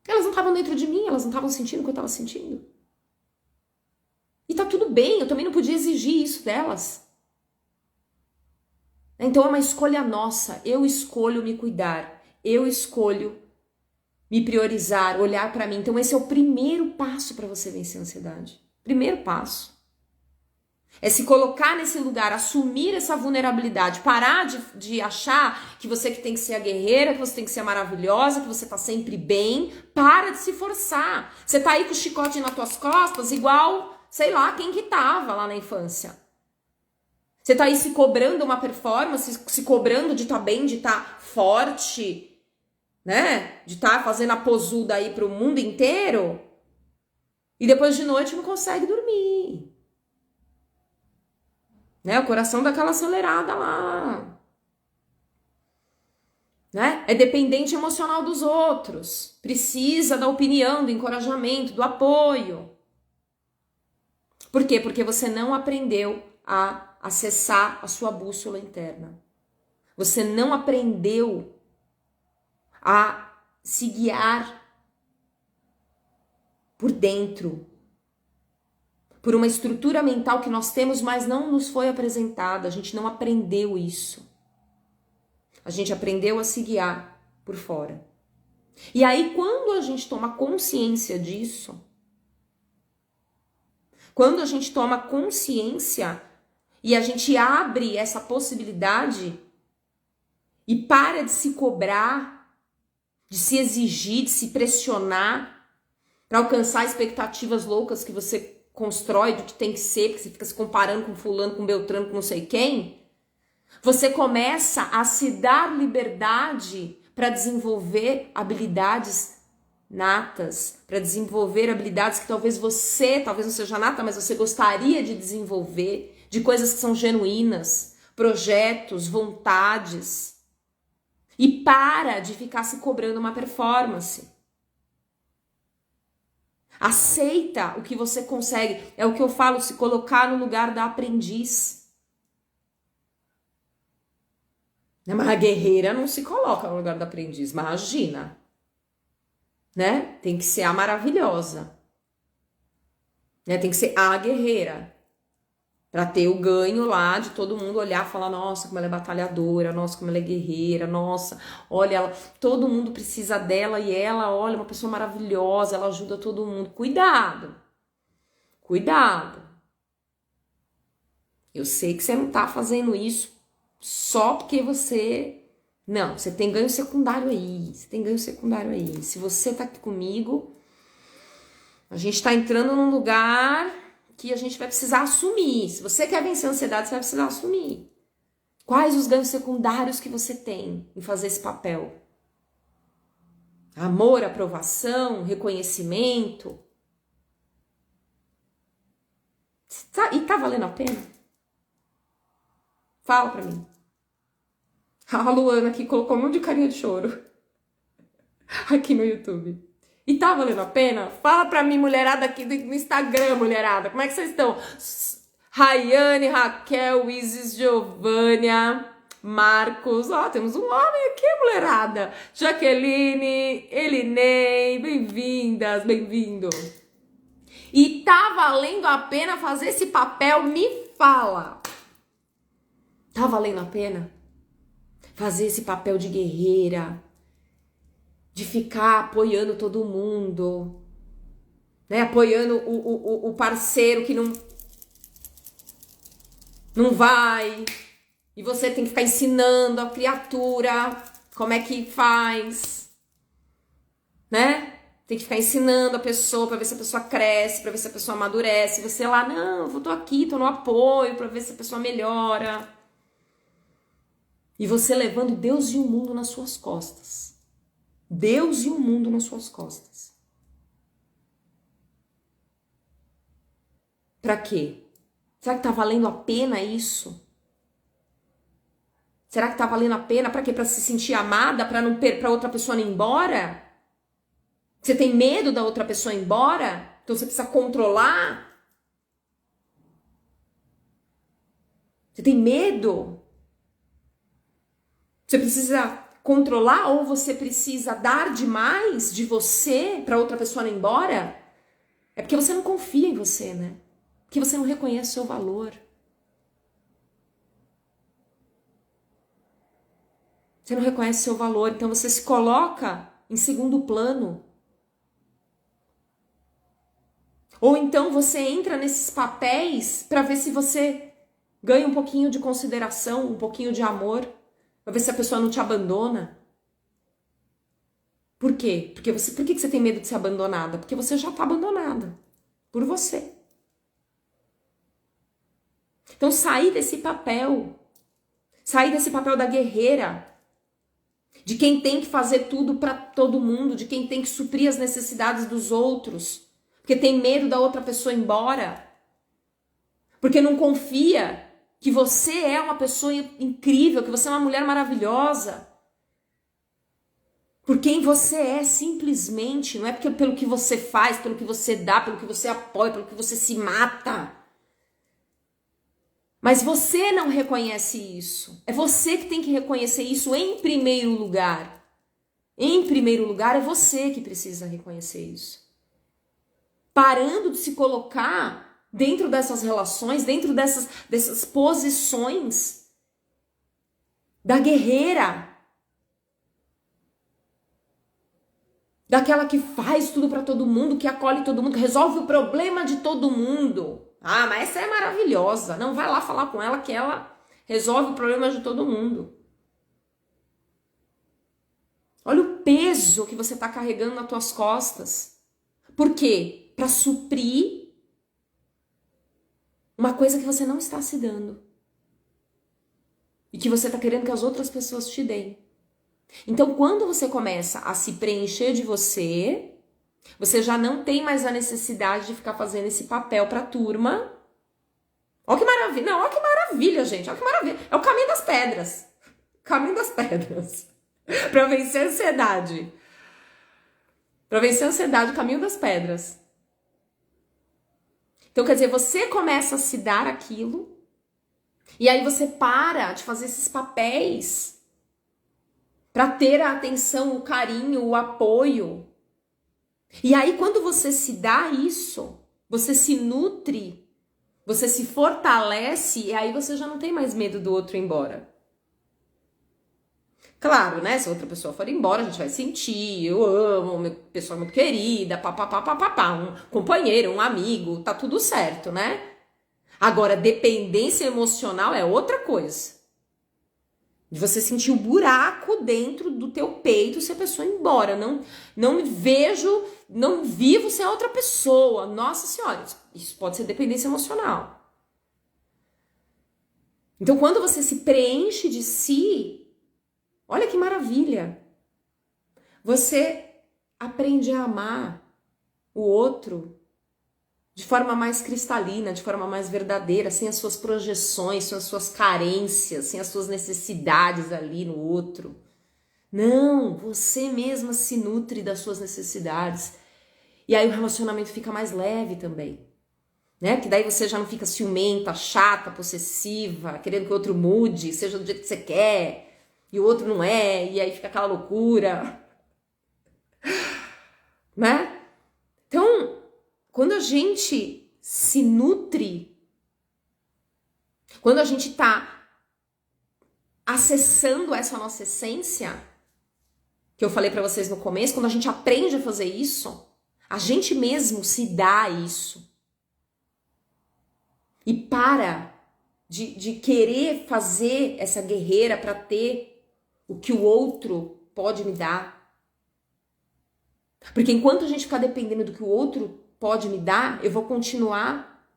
elas não estavam dentro de mim, elas não estavam sentindo o que eu estava sentindo. E tá tudo bem, eu também não podia exigir isso delas. Então é uma escolha nossa. Eu escolho me cuidar. Eu escolho me priorizar, olhar para mim. Então esse é o primeiro passo para você vencer a ansiedade. Primeiro passo. É se colocar nesse lugar, assumir essa vulnerabilidade, parar de achar que você que tem que ser a guerreira, que você tem que ser a maravilhosa, que você tá sempre bem. Para de se forçar. Você tá aí com o chicote nas tuas costas, igual, sei lá, quem que tava lá na infância. Você tá aí se cobrando uma performance, se cobrando de estar bem, de estar forte, né? De estar fazendo a posuda aí pro mundo inteiro. E depois de noite não consegue dormir. Né? O coração dá aquela acelerada lá. Né? É dependente emocional dos outros. Precisa da opinião, do encorajamento, do apoio. Por quê? Porque você não aprendeu a acessar a sua bússola interna. Você não aprendeu a se guiar por dentro, por uma estrutura mental que nós temos, mas não nos foi apresentada. A gente não aprendeu isso. A gente aprendeu a se guiar por fora. E aí, quando a gente toma consciência disso, quando a gente toma consciência e a gente abre essa possibilidade e para de se cobrar, de se exigir, de se pressionar para alcançar expectativas loucas que você constrói do que tem que ser, porque você fica se comparando com fulano, com beltrano, com não sei quem, você começa a se dar liberdade para desenvolver habilidades natas, para desenvolver habilidades que talvez não seja nata, mas você gostaria de desenvolver, de coisas que são genuínas, projetos, vontades. E para de ficar se cobrando uma performance. Aceita o que você consegue. É o que eu falo, se colocar no lugar da aprendiz. Mas a guerreira não se coloca no lugar da aprendiz, imagina. Né? Tem que ser a maravilhosa. Né? Tem que ser a guerreira. Pra ter o ganho lá de todo mundo olhar e falar, nossa, como ela é batalhadora, nossa, como ela é guerreira, nossa, olha, ela, todo mundo precisa dela e ela, olha, uma pessoa maravilhosa, ela ajuda todo mundo. Cuidado. Cuidado. Eu sei que você não tá fazendo isso só porque você... Não, você tem ganho secundário aí, Se você tá aqui comigo, a gente tá entrando num lugar que a gente vai precisar assumir. Se você quer vencer a ansiedade, você vai precisar assumir. Quais os ganhos secundários que você tem em fazer esse papel? Amor, aprovação, reconhecimento. E tá valendo a pena? Fala pra mim. A Luana aqui colocou um monte de carinha de choro. Aqui no YouTube. E tá valendo a pena? Fala pra mim, mulherada, aqui no Instagram, mulherada. Como é que vocês estão? Rayane, Raquel, Isis, Giovânia, Marcos. Ó, temos um homem aqui, mulherada. Jaqueline, Elinei, bem-vindas, bem-vindo. E tá valendo a pena fazer esse papel? Me fala. Tá valendo a pena? Fazer esse papel de guerreira, de ficar apoiando todo mundo, né? Apoiando o parceiro que não vai, e você tem que ficar ensinando a criatura como é que faz, né? Tem que ficar ensinando a pessoa para ver se a pessoa cresce, para ver se a pessoa amadurece. Você lá, não, eu tô aqui, tô no apoio para ver se a pessoa melhora. E você levando Deus e o mundo nas suas costas. Deus e o mundo nas suas costas. Pra quê? Será que tá valendo a pena isso? Será que tá valendo a pena? Pra quê? Pra se sentir amada? Pra outra pessoa não ir embora? Você tem medo da outra pessoa ir embora? Então você precisa controlar? Você tem medo? Você precisa controlar ou você precisa dar demais de você para outra pessoa não ir embora? É porque você não confia em você, né? Porque você não reconhece o seu valor. Você não reconhece seu valor, então você se coloca em segundo plano. Ou então você entra nesses papéis para ver se você ganha um pouquinho de consideração, um pouquinho de amor, para ver se a pessoa não te abandona. Por quê? Por que você tem medo de ser abandonada? Porque você já está abandonada por você. Então sair desse papel da guerreira, de quem tem que fazer tudo para todo mundo, de quem tem que suprir as necessidades dos outros, porque tem medo da outra pessoa ir embora, porque não confia que você é uma pessoa incrível, que você é uma mulher maravilhosa. Por quem você é, simplesmente, não é porque pelo que você faz, pelo que você dá, pelo que você apoia, pelo que você se mata. Mas você não reconhece isso. É você que tem que reconhecer isso em primeiro lugar. Em primeiro lugar, é você que precisa reconhecer isso. Parando de se colocar dentro dessas relações, dentro dessas posições da guerreira. Daquela que faz tudo para todo mundo, que acolhe todo mundo, que resolve o problema de todo mundo. Ah, mas essa é maravilhosa. Não, vai lá falar com ela que ela resolve o problema de todo mundo. Olha o peso que você está carregando nas tuas costas. Por quê? Para suprir uma coisa que você não está se dando. E que você está querendo que as outras pessoas te deem. Então, quando você começa a se preencher de você, você já não tem mais a necessidade de ficar fazendo esse papel para a turma. Olha que maravilha. Não, olha que maravilha, gente. Olha que maravilha. É o caminho das pedras. Caminho das pedras. Para vencer a ansiedade. Para vencer a ansiedade, o caminho das pedras. Então, quer dizer, você começa a se dar aquilo. E aí você para de fazer esses papéis para ter a atenção, o carinho, o apoio. E aí quando você se dá isso, você se nutre, você se fortalece, e aí você já não tem mais medo do outro ir embora. Claro, né? Se a outra pessoa for embora, a gente vai sentir, eu amo, uma pessoa muito querida, papapá, um companheiro, um amigo, tá tudo certo, né? Agora, dependência emocional é outra coisa. De você sentir o buraco dentro do teu peito se a pessoa ir embora. Não me vejo, não vivo sem a outra pessoa. Nossa Senhora, isso pode ser dependência emocional. Então, quando você se preenche de si, olha que maravilha. Você aprende a amar o outro de forma mais cristalina, de forma mais verdadeira, sem as suas projeções, sem as suas carências, sem as suas necessidades ali no outro. Não, você mesma se nutre das suas necessidades. E aí o relacionamento fica mais leve também, né? Que daí você já não fica ciumenta, chata, possessiva, querendo que o outro mude, seja do jeito que você quer, e o outro não é, e aí fica aquela loucura, né? Então, quando a gente se nutre, quando a gente está acessando essa nossa essência, que eu falei para vocês no começo, quando a gente aprende a fazer isso, a gente mesmo se dá isso. E para de querer fazer essa guerreira para ter o que o outro pode me dar. Porque enquanto a gente ficar dependendo do que o outro pode me dar, eu vou continuar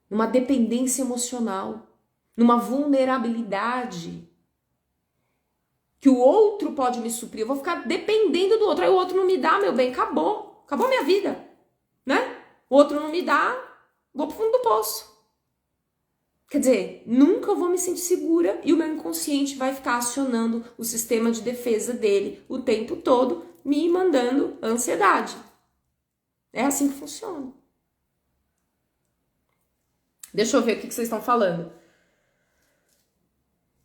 numa dependência emocional, numa vulnerabilidade que o outro pode me suprir. Eu vou ficar dependendo do outro. Aí o outro não me dá, meu bem, acabou. Acabou minha vida, né? O outro não me dá, vou pro fundo do poço. Quer dizer, nunca vou me sentir segura e o meu inconsciente vai ficar acionando o sistema de defesa dele o tempo todo, me mandando ansiedade. É assim que funciona. Deixa eu ver o que vocês estão falando.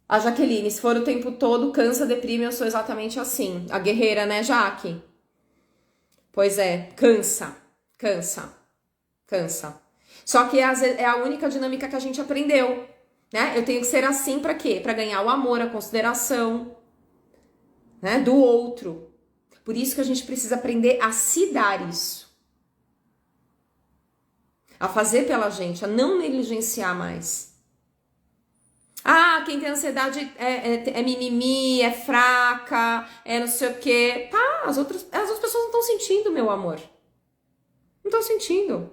A Jaqueline, se for o tempo todo, cansa, deprime, eu sou exatamente assim. A guerreira, né, Jaque? Pois é, cansa. Só que é a única dinâmica que a gente aprendeu. né? Eu tenho que ser assim para quê? Para ganhar o amor, a consideração, né, do outro. Por isso que a gente precisa aprender a se dar isso. A fazer pela gente, a não negligenciar mais. Ah, quem tem ansiedade é mimimi, é fraca, é não sei o quê. Tá, as outras pessoas não estão sentindo, meu amor. Não estão sentindo,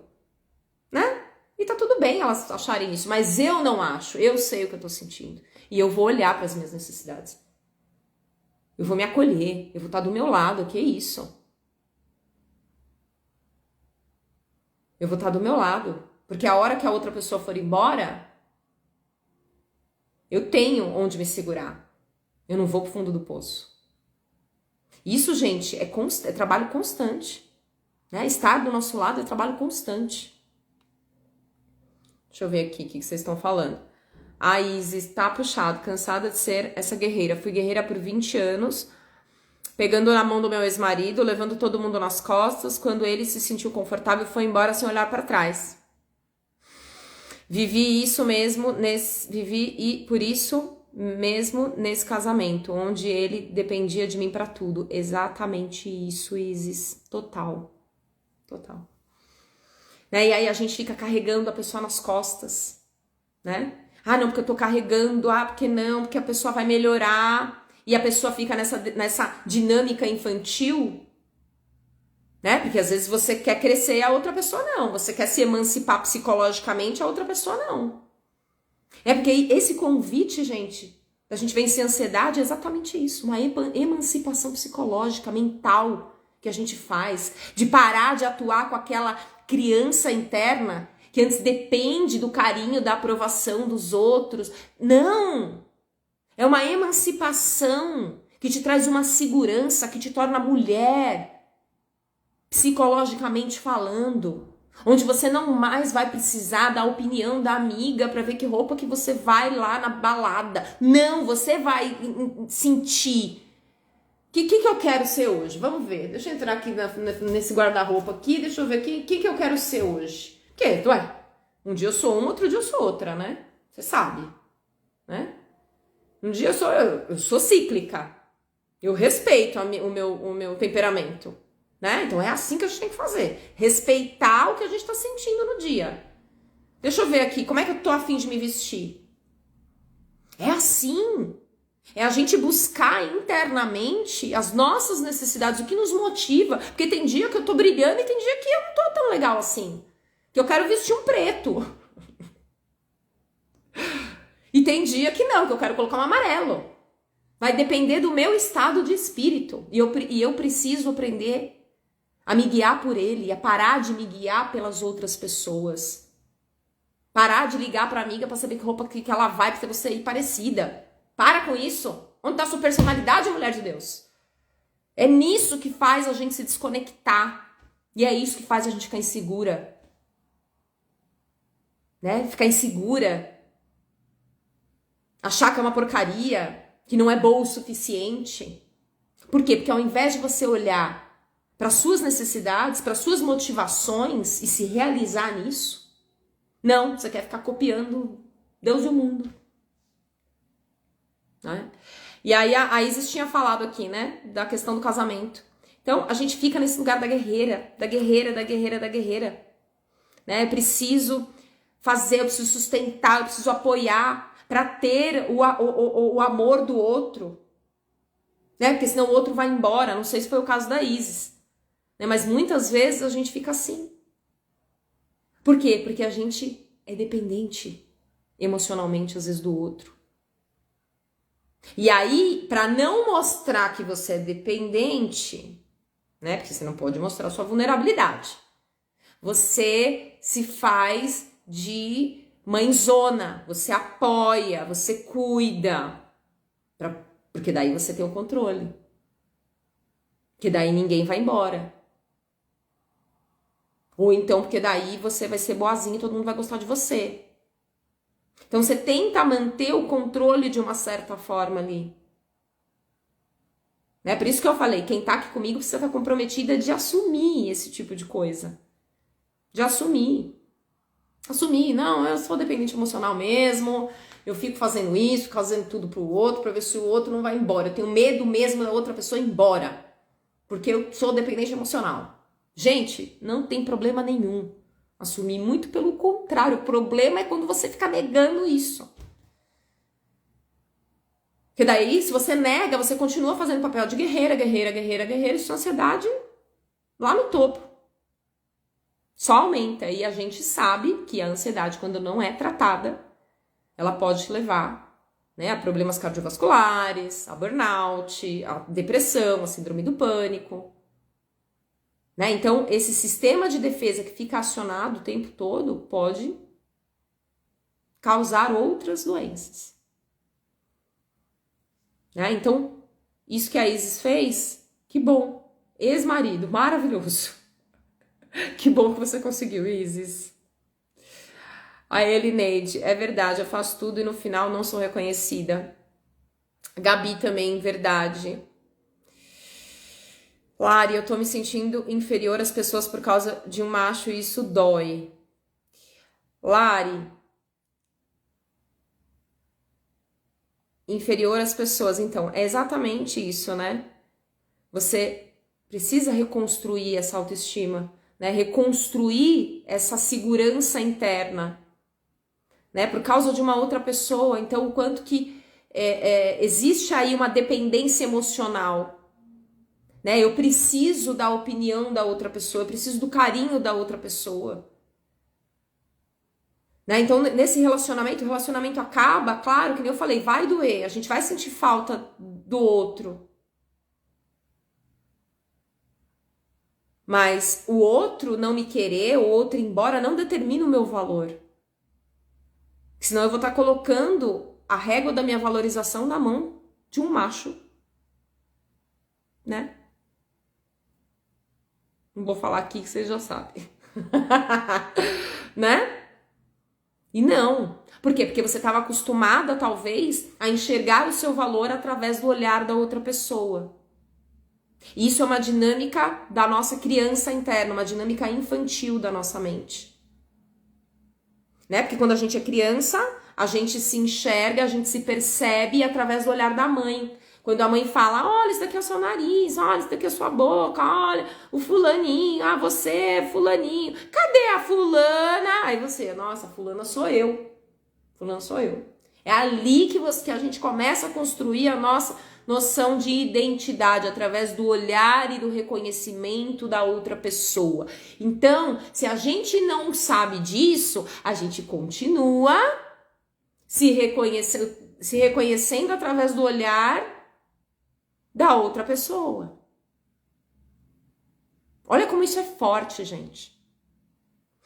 né? E tá tudo bem elas acharem isso, mas eu não acho. Eu sei o que eu tô sentindo. E eu vou olhar para as minhas necessidades. Eu vou me acolher, eu vou estar do meu lado, que isso? Eu vou estar do meu lado. Porque a hora que a outra pessoa for embora, eu tenho onde me segurar. Eu não vou pro fundo do poço. Isso, gente, é trabalho constante. Né? Estar do nosso lado é trabalho constante. Deixa eu ver aqui o que vocês estão falando. A Isis tá puxado, cansada de ser essa guerreira. Fui guerreira por 20 anos, pegando na mão do meu ex-marido, levando todo mundo nas costas. Quando ele se sentiu confortável, foi embora sem olhar para trás. Vivi por isso mesmo nesse casamento, onde ele dependia de mim para tudo. Exatamente isso, Isis. Total. Né? E aí a gente fica carregando a pessoa nas costas, né? Ah, não, porque eu tô carregando, porque não, porque a pessoa vai melhorar. E a pessoa fica nessa dinâmica infantil, né? Porque às vezes você quer crescer e a outra pessoa não. Você quer se emancipar psicologicamente, a outra pessoa não. É porque esse convite, gente, da gente vencer a ansiedade é exatamente isso. Uma emancipação psicológica, mental que a gente faz. De parar de atuar com aquela criança interna que antes depende do carinho, da aprovação dos outros. Não! É uma emancipação que te traz uma segurança, que te torna mulher, psicologicamente falando. Onde você não mais vai precisar da opinião da amiga para ver que roupa que você vai lá na balada. Não, você vai sentir. O que eu quero ser hoje? Vamos ver. Deixa eu entrar aqui nesse guarda-roupa aqui. Deixa eu ver o que eu quero ser hoje. Porque, um dia eu sou uma, outro dia eu sou outra, né? Você sabe, né? Um dia eu sou cíclica. Eu respeito o meu temperamento, né? Então é assim que a gente tem que fazer. Respeitar o que a gente tá sentindo no dia. Deixa eu ver aqui, como é que eu tô a fim de me vestir? É assim. É a gente buscar internamente as nossas necessidades, o que nos motiva. Porque tem dia que eu tô brilhando e tem dia que eu não tô tão legal assim. Que eu quero vestir um preto. E tem dia que não, que eu quero colocar um amarelo. Vai depender do meu estado de espírito. E eu preciso aprender a me guiar por ele, a parar de me guiar pelas outras pessoas. Parar de ligar pra amiga pra saber que roupa que ela vai pra você ir parecida. Para com isso. Onde tá a sua personalidade, mulher de Deus? É nisso que faz a gente se desconectar. E é isso que faz a gente ficar insegura. Né? Ficar insegura. Achar que é uma porcaria, que não é boa o suficiente. Por quê? Porque ao invés de você olhar para suas necessidades, para suas motivações e se realizar nisso, não, você quer ficar copiando Deus e o mundo. Né? E aí a Isis tinha falado aqui, né, da questão do casamento. Então, a gente fica nesse lugar da guerreira. Né? Eu preciso fazer, eu preciso sustentar, eu preciso apoiar para ter o amor do outro. Né? Porque senão o outro vai embora. Não sei se foi o caso da Isis. Né? Mas muitas vezes a gente fica assim. Por quê? Porque a gente é dependente emocionalmente, às vezes, do outro. E aí, para não mostrar que você é dependente, né? Porque você não pode mostrar sua vulnerabilidade. Você se faz de mãezona, você apoia, você cuida. Porque daí você tem o controle. Porque daí ninguém vai embora. Ou então porque daí você vai ser boazinha e todo mundo vai gostar de você. Então você tenta manter o controle de uma certa forma ali. Né? Por isso que eu falei, quem tá aqui comigo precisa estar comprometida de assumir esse tipo de coisa. De assumir. Assumir, não, eu sou dependente emocional mesmo, eu fico fazendo isso, fazendo tudo pro outro, pra ver se o outro não vai embora. Eu tenho medo mesmo da outra pessoa ir embora, porque eu sou dependente emocional. Gente, não tem problema nenhum. Assumir, muito pelo contrário. O problema é quando você fica negando isso. Porque daí, se você nega, você continua fazendo papel de guerreira, e sua ansiedade lá no topo. Só aumenta. E a gente sabe que a ansiedade, quando não é tratada, ela pode te levar, né, a problemas cardiovasculares, a burnout, a depressão, a síndrome do pânico. Né? Então, esse sistema de defesa que fica acionado o tempo todo pode causar outras doenças. Né? Então, isso que a Isis fez, que bom. Ex-marido, maravilhoso. Que bom que você conseguiu, Isis. A Elineide, é verdade, eu faço tudo e no final não sou reconhecida. Gabi também, verdade. Lari, eu tô me sentindo inferior às pessoas por causa de um macho e isso dói. Lari, inferior às pessoas, então, é exatamente isso, né? Você precisa reconstruir essa autoestima, né? Reconstruir essa segurança interna, né? Por causa de uma outra pessoa. Então, o quanto que existe aí uma dependência emocional. Né? Eu preciso da opinião da outra pessoa, eu preciso do carinho da outra pessoa. Né? Então, nesse relacionamento, o relacionamento acaba, claro, que nem eu falei, vai doer, a gente vai sentir falta do outro. Mas o outro não me querer, o outro ir embora, não determina o meu valor. Senão eu vou estar colocando a régua da minha valorização na mão de um macho. Né? Não vou falar aqui que vocês já sabem. Né? E não. Por quê? Porque você estava acostumada, talvez, a enxergar o seu valor através do olhar da outra pessoa. E isso é uma dinâmica da nossa criança interna, uma dinâmica infantil da nossa mente. Né? Porque quando a gente é criança, a gente se enxerga, a gente se percebe através do olhar da mãe. Quando a mãe fala, olha, isso daqui é o seu nariz, olha, isso daqui é a sua boca, olha, o fulaninho, ah, você é fulaninho, cadê a fulana? Aí você, nossa, fulana sou eu, fulano sou eu. É ali que a gente começa a construir a nossa noção de identidade, através do olhar e do reconhecimento da outra pessoa. Então, se a gente não sabe disso, a gente continua se reconhecendo através do olhar da outra pessoa. Olha como isso é forte, gente.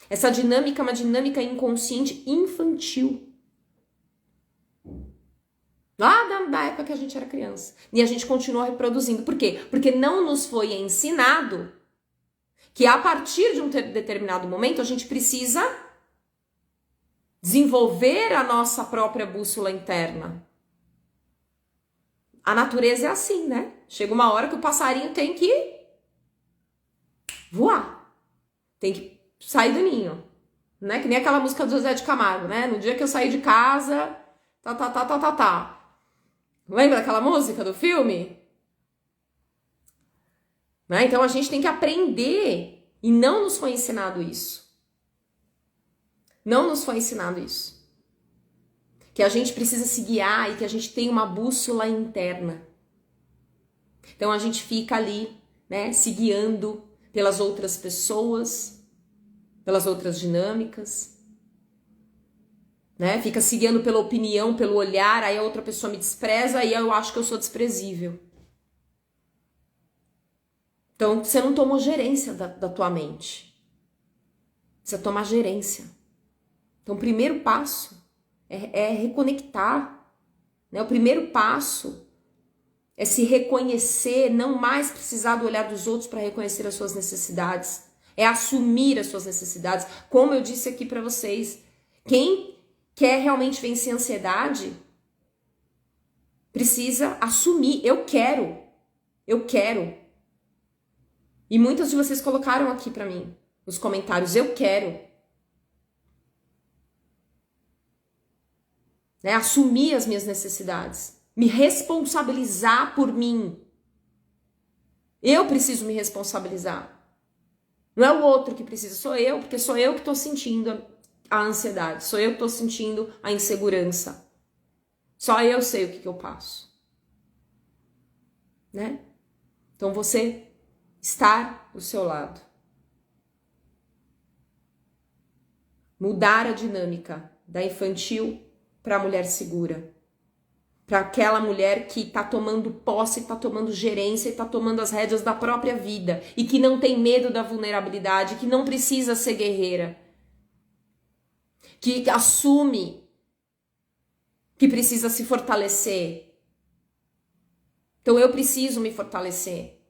Essa dinâmica é uma dinâmica inconsciente infantil. Lá da época que a gente era criança. E a gente continua reproduzindo. Por quê? Porque não nos foi ensinado que a partir de um determinado momento a gente precisa desenvolver a nossa própria bússola interna. A natureza é assim, né? Chega uma hora que o passarinho tem que voar. Tem que sair do ninho. Né? Que nem aquela música do Zezé de Camargo, né? No dia que eu saí de casa, tá. Lembra daquela música do filme? Né? Então a gente tem que aprender e não nos foi ensinado isso. Não nos foi ensinado isso. Que a gente precisa se guiar e que a gente tem uma bússola interna. Então a gente fica ali, né, se guiando pelas outras pessoas, pelas outras dinâmicas, né? Fica se guiando pela opinião, pelo olhar, aí a outra pessoa me despreza, aí eu acho que eu sou desprezível. Então você não tomou gerência da tua mente. Você tomar gerência. Então o primeiro passo é reconectar, né? O primeiro passo é se reconhecer, não mais precisar do olhar dos outros para reconhecer as suas necessidades. É assumir as suas necessidades. Como eu disse aqui para vocês, quem quer realmente vencer a ansiedade precisa assumir. Eu quero. E muitas de vocês colocaram aqui para mim nos comentários, eu quero. né? Assumir as minhas necessidades, me responsabilizar por mim. Eu preciso me responsabilizar. Não é o outro que precisa, sou eu, porque sou eu que estou sentindo a ansiedade, sou eu que estou sentindo a insegurança. Só eu sei o que eu passo. Né? Então você estar do seu lado. Mudar a dinâmica da infantil para a mulher segura. Para aquela mulher que está tomando posse, está tomando gerência, está tomando as rédeas da própria vida e que não tem medo da vulnerabilidade, que não precisa ser guerreira, que assume que precisa se fortalecer. Então eu preciso me fortalecer.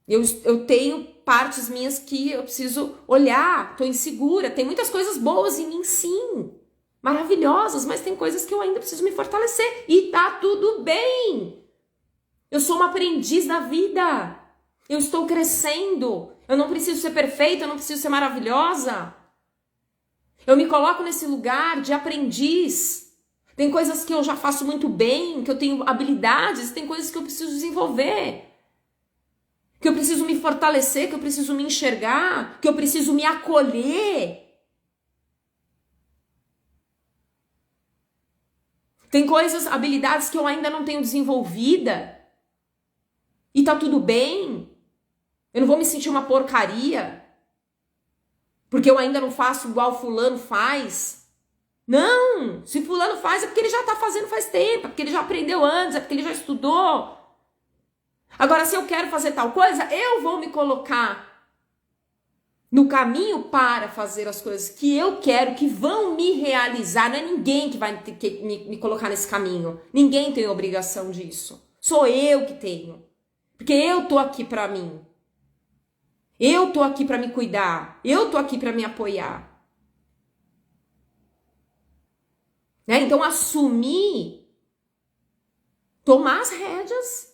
Eu tenho partes minhas que eu preciso olhar, estou insegura, tem muitas coisas boas em mim, sim. Maravilhosas, mas tem coisas que eu ainda preciso me fortalecer. E tá tudo bem. Eu sou uma aprendiz da vida. Eu estou crescendo. Eu não preciso ser perfeita, eu não preciso ser maravilhosa. Eu me coloco nesse lugar de aprendiz. Tem coisas que eu já faço muito bem, que eu tenho habilidades, tem coisas que eu preciso desenvolver. Que eu preciso me fortalecer, que eu preciso me enxergar, que eu preciso me acolher. Tem coisas, habilidades que eu ainda não tenho desenvolvida. E tá tudo bem. Eu não vou me sentir uma porcaria. Porque eu ainda não faço igual fulano faz. Não! Se fulano faz é porque ele já tá fazendo faz tempo. É porque ele já aprendeu antes, é porque ele já estudou. Agora, se eu quero fazer tal coisa, eu vou me colocar no caminho para fazer as coisas que eu quero, que vão me realizar. Não é ninguém que vai ter que me colocar nesse caminho. Ninguém tem obrigação disso. Sou eu que tenho. Porque eu tô aqui para mim. Eu tô aqui para me cuidar. Eu tô aqui para me apoiar. Né? Então, assumir, tomar as rédeas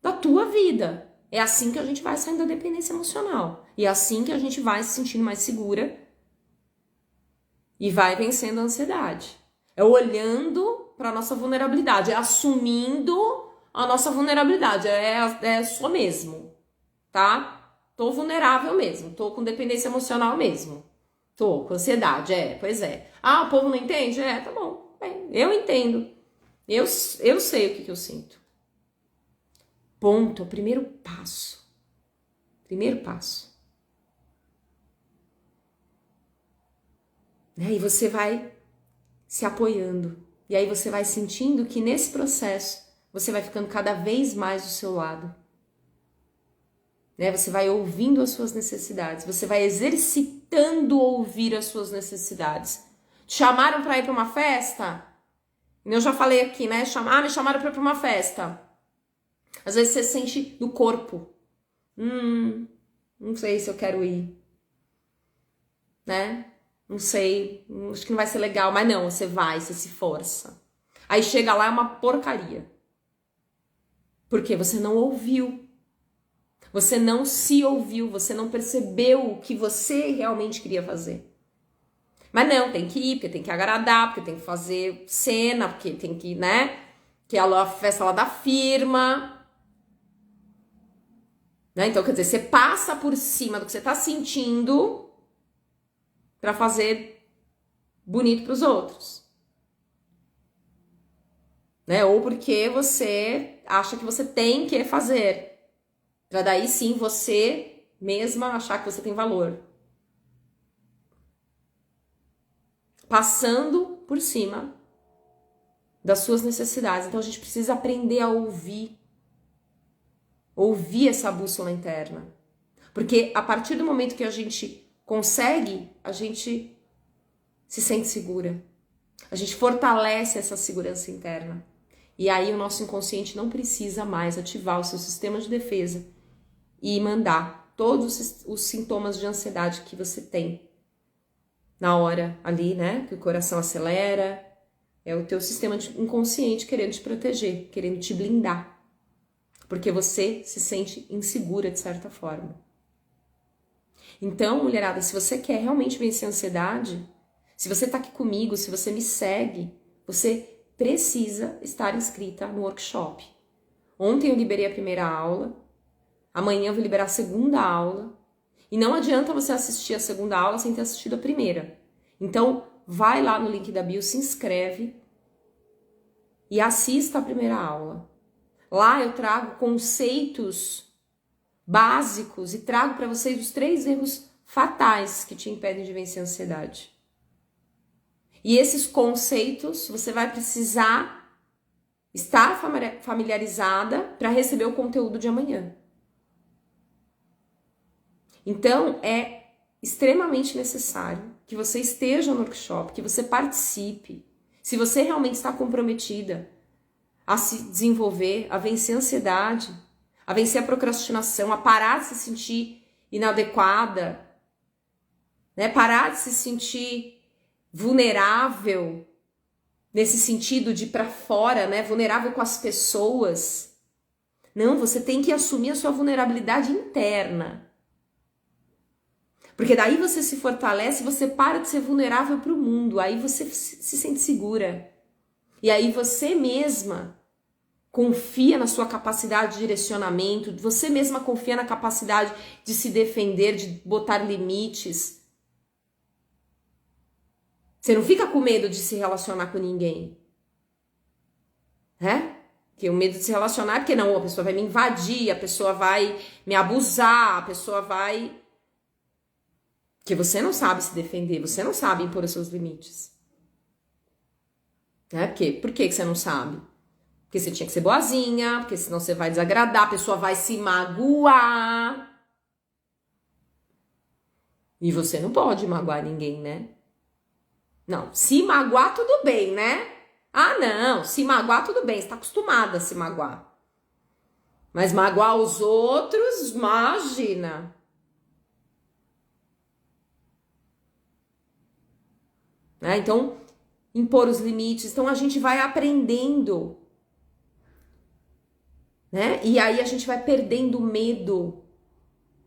da tua vida. É assim que a gente vai saindo da dependência emocional. E é assim que a gente vai se sentindo mais segura e vai vencendo a ansiedade. É olhando para a nossa vulnerabilidade, é assumindo a nossa vulnerabilidade. É só mesmo, tá? Tô vulnerável mesmo, tô com dependência emocional mesmo. Tô com ansiedade, pois é. Ah, o povo não entende? Tá bom. Bem, eu entendo. Eu sei o que eu sinto. Ponto, é o primeiro passo. Primeiro passo. Né? E você vai se apoiando. E aí você vai sentindo que nesse processo você vai ficando cada vez mais do seu lado. Né? Você vai ouvindo as suas necessidades. Você vai exercitando ouvir as suas necessidades. Te chamaram para ir para uma festa? Eu já falei aqui, né? Me chamaram para ir para uma festa. Às vezes você sente no corpo. Não sei se eu quero ir. Né? Não sei, acho que não vai ser legal. Mas não, você vai, você se força. Aí chega lá, é uma porcaria. Porque você não ouviu. Você não se ouviu, você não percebeu o que você realmente queria fazer. Mas não, tem que ir, porque tem que agradar, porque tem que fazer cena, porque tem que, né? Que é a festa lá da firma. Né? Então, quer dizer, você passa por cima do que você tá sentindo para fazer bonito pros outros. Né? Ou porque você acha que você tem que fazer. Pra daí sim você mesma achar que você tem valor. Passando por cima das suas necessidades. Então a gente precisa aprender a ouvir. Ouvir essa bússola interna. Porque a partir do momento que a gente consegue, a gente se sente segura. A gente fortalece essa segurança interna. E aí o nosso inconsciente não precisa mais ativar o seu sistema de defesa e mandar todos os sintomas de ansiedade que você tem na hora ali, né? Que o coração acelera. É o teu sistema inconsciente querendo te proteger, querendo te blindar. Porque você se sente insegura de certa forma. Então, mulherada, se você quer realmente vencer a ansiedade, Se você está aqui comigo, se você me segue, você precisa estar inscrita no workshop. Ontem eu liberei a primeira aula, amanhã eu vou liberar a segunda aula, e não adianta você assistir a segunda aula sem ter assistido a primeira. Então, vai lá no link da bio, se inscreve e assista a primeira aula. Lá eu trago conceitos básicos e trago para vocês os 3 erros fatais que te impedem de vencer a ansiedade. E esses conceitos você vai precisar estar familiarizada para receber o conteúdo de amanhã. Então, é extremamente necessário que você esteja no workshop, que você participe. Se você realmente está comprometida a se desenvolver, a vencer a ansiedade, a vencer a procrastinação, a parar de se sentir inadequada, né? Parar de se sentir vulnerável, nesse sentido de ir para fora, né? Vulnerável com as pessoas. Não, você tem que assumir a sua vulnerabilidade interna. Porque daí você se fortalece, você para de ser vulnerável para o mundo, aí você se sente segura. E aí você mesma confia na sua capacidade de direcionamento, você mesma confia na capacidade de se defender, de botar limites. Você não fica com medo de se relacionar com ninguém. Né? Porque o medo de se relacionar é porque não, a pessoa vai me invadir, a pessoa vai me abusar, a pessoa vai... Porque você não sabe se defender, você não sabe impor os seus limites. Né? Por que você não sabe? Porque você tinha que ser boazinha, porque senão você vai desagradar, a pessoa vai se magoar. E você não pode magoar ninguém, né? Não, se magoar tudo bem, né? Ah, não, se magoar tudo bem, você tá acostumada a se magoar. Mas magoar os outros, imagina. Né? Então, impor os limites. Então, a gente vai aprendendo. Né? E aí a gente vai perdendo o medo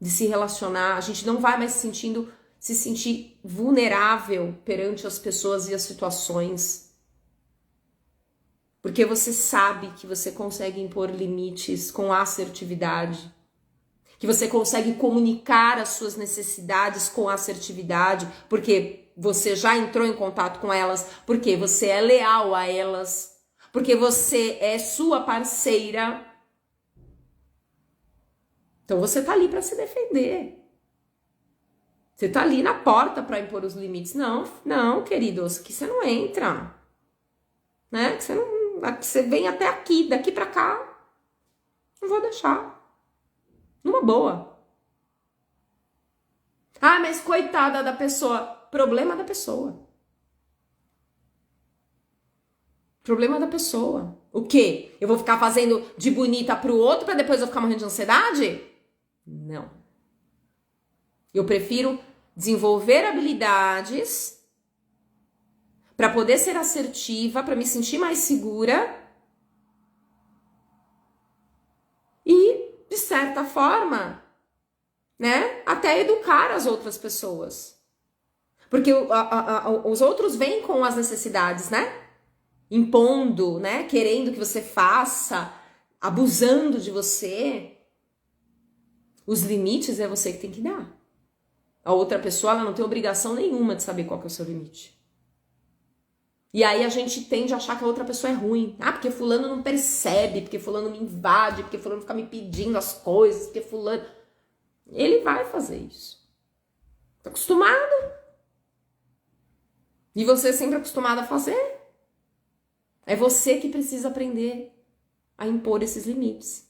de se relacionar. A gente não vai mais se sentir vulnerável perante as pessoas e as situações. Porque você sabe que você consegue impor limites com assertividade. Que você consegue comunicar as suas necessidades com assertividade. Porque você já entrou em contato com elas, porque você é leal a elas, porque você é sua parceira. Então você tá ali para se defender. Você tá ali na porta para impor os limites. Não, queridos, que você não entra. Né? Que você vem até aqui, daqui para cá. Não vou deixar. Numa boa. Ah, mas coitada da pessoa. Problema da pessoa. Problema da pessoa. O quê? Eu vou ficar fazendo de bonita pro outro pra depois eu ficar morrendo de ansiedade? Não. Eu prefiro desenvolver habilidades pra poder ser assertiva, pra me sentir mais segura e, de certa forma, né, até educar as outras pessoas. Porque os outros vêm com as necessidades, né? Impondo, né? Querendo que você faça, abusando de você. Os limites é você que tem que dar. A outra pessoa, ela não tem obrigação nenhuma de saber qual que é o seu limite. E aí a gente tende a achar que a outra pessoa é ruim. Ah, porque fulano não percebe, porque fulano me invade, porque fulano fica me pedindo as coisas, porque fulano... Ele vai fazer isso. Tá acostumado. E você é sempre acostumado a fazer. É você que precisa aprender a impor esses limites.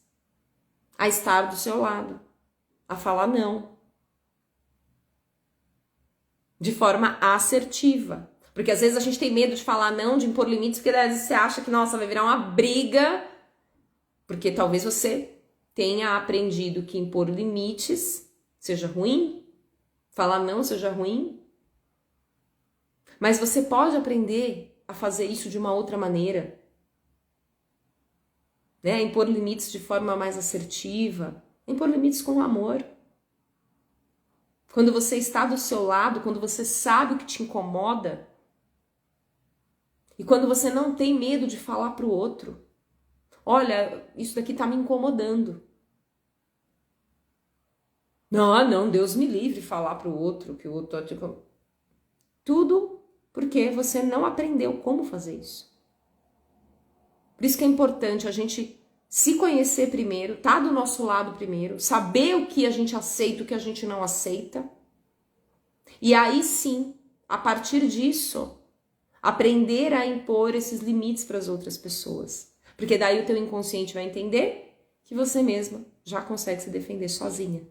A estar do seu lado. A falar não. De forma assertiva. Porque às vezes a gente tem medo de falar não, de impor limites, porque às vezes você acha que, nossa, vai virar uma briga. Porque talvez você tenha aprendido que impor limites seja ruim. Falar não seja ruim. Mas você pode aprender a fazer isso de uma outra maneira. Né? Impor limites de forma mais assertiva. Impor limites com amor. Quando você está do seu lado, quando você sabe o que te incomoda, E quando você não tem medo de falar para o outro, olha, isso daqui tá me incomodando. Não, Deus me livre falar para o outro, que o outro... Tudo porque você não aprendeu como fazer isso. Por isso que é importante a gente se conhecer primeiro, tá do nosso lado primeiro, saber o que a gente aceita, o que a gente não aceita. E aí sim, a partir disso, aprender a impor esses limites para as outras pessoas. Porque daí o teu inconsciente vai entender que você mesma já consegue se defender sozinha.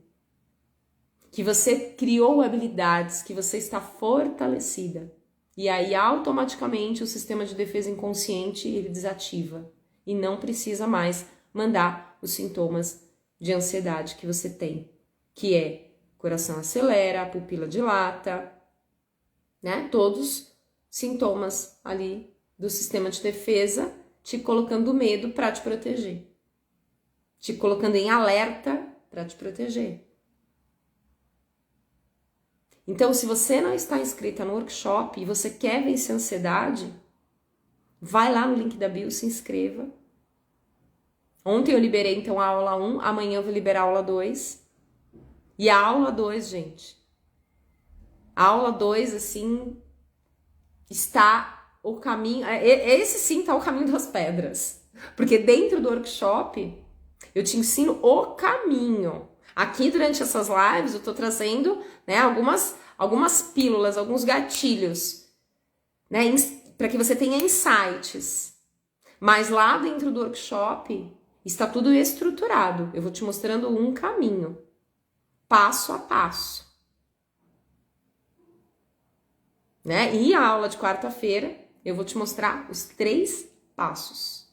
Que você criou habilidades, que você está fortalecida. E aí automaticamente o sistema de defesa inconsciente ele desativa. E não precisa mais mandar os sintomas de ansiedade que você tem. Que é coração acelera, a pupila dilata, né? Todos sintomas ali do sistema de defesa te colocando medo para te proteger. Te colocando em alerta para te proteger. Então, se você não está inscrita no workshop e você quer vencer a ansiedade, vai lá no link da bio, se inscreva. Ontem eu liberei então a aula 1, amanhã eu vou liberar a aula 2. E a aula 2, gente, a aula 2, assim, está o caminho, esse sim está o caminho das pedras. Porque dentro do workshop, eu te ensino o caminho. Aqui, durante essas lives, eu tô trazendo, né, algumas pílulas, alguns gatilhos, né, para que você tenha insights. Mas lá dentro do workshop, está tudo estruturado. Eu vou te mostrando um caminho, passo a passo. Né? E a aula de quarta-feira, eu vou te mostrar os 3 passos.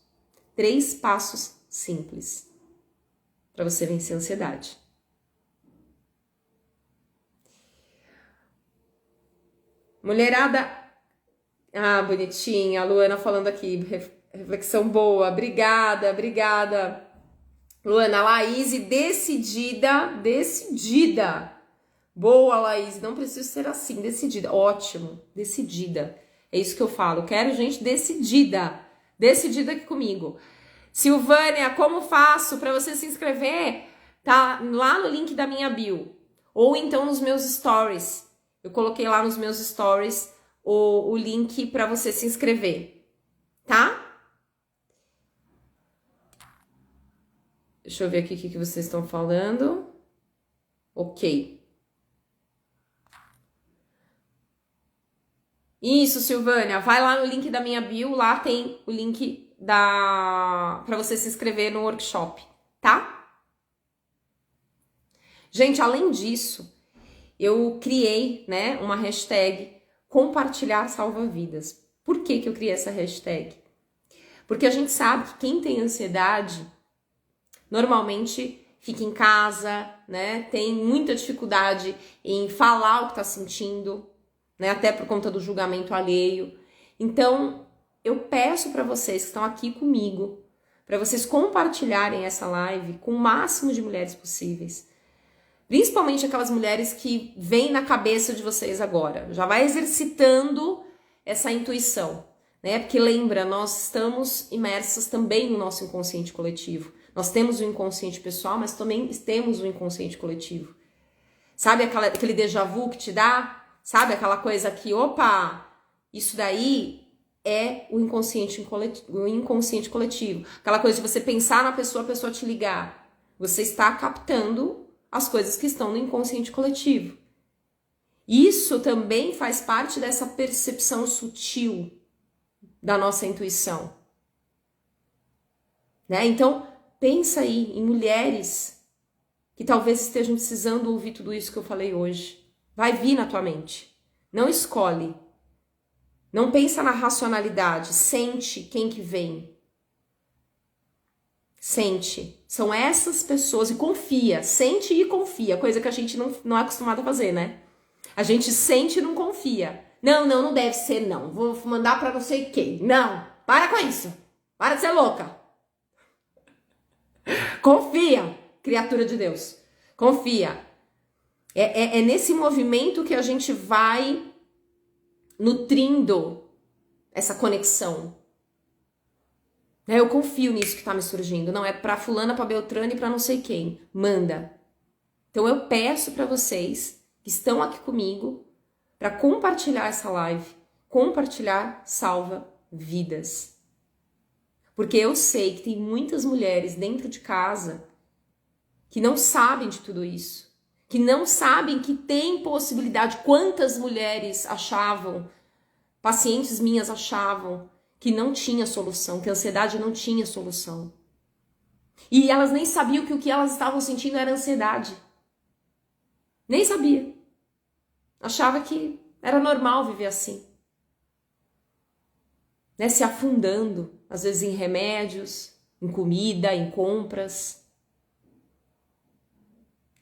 3 passos simples para você vencer a ansiedade. Mulherada, bonitinha, a Luana falando aqui, reflexão boa, obrigada. Luana, Laís, decidida. Boa, Laís, não precisa ser assim, decidida, ótimo, decidida. É isso que eu falo, quero gente decidida aqui comigo. Silvânia, como faço para você se inscrever? Tá lá no link da minha bio, ou então nos meus stories. Eu coloquei lá nos meus stories o link para você se inscrever, tá? Deixa eu ver aqui o que vocês estão falando. Ok. Isso, Silvânia, vai lá no link da minha bio, lá tem o link para você se inscrever no workshop, tá? Gente, além disso, eu criei, né, uma hashtag compartilhar salva vidas. Por que eu criei essa hashtag? Porque a gente sabe que quem tem ansiedade normalmente fica em casa, né, tem muita dificuldade em falar o que tá sentindo, né, até por conta do julgamento alheio. Então, eu peço para vocês que estão aqui comigo, para vocês compartilharem essa live com o máximo de mulheres possíveis. Principalmente aquelas mulheres que vêm na cabeça de vocês agora. Já vai exercitando essa intuição, né? Porque lembra, nós estamos imersos também no nosso inconsciente coletivo. Nós temos o inconsciente pessoal, mas também temos o inconsciente coletivo. Sabe aquele déjà vu que te dá? Sabe aquela coisa que, opa, isso daí é o inconsciente coletivo. Aquela coisa de você pensar na pessoa, a pessoa te ligar. Você está captando as coisas que estão no inconsciente coletivo. Isso também faz parte dessa percepção sutil da nossa intuição. Né? Então, pensa aí em mulheres que talvez estejam precisando ouvir tudo isso que eu falei hoje. Vai vir na tua mente. Não escolhe. Não pensa na racionalidade. Sente quem que vem. Sente. São essas pessoas. E confia. Sente e confia. Coisa que a gente não é acostumado a fazer, né? A gente sente e não confia. Não deve ser não. Vou mandar pra não sei quem. Não. Para com isso. Para de ser louca. Confia, criatura de Deus. Confia. É nesse movimento que a gente vai nutrindo essa conexão. Eu confio nisso que está me surgindo. Não é para fulana, para Beltrano e para não sei quem. Manda. Então eu peço para vocês que estão aqui comigo para compartilhar essa live. Compartilhar salva vidas. Porque eu sei que tem muitas mulheres dentro de casa que não sabem de tudo isso. Que não sabem que tem possibilidade. Quantas mulheres achavam, pacientes minhas achavam, que não tinha solução, que a ansiedade não tinha solução. E elas nem sabiam que o que elas estavam sentindo era ansiedade. Nem sabia. Achava que era normal viver assim. Né? Se afundando, às vezes em remédios, em comida, em compras.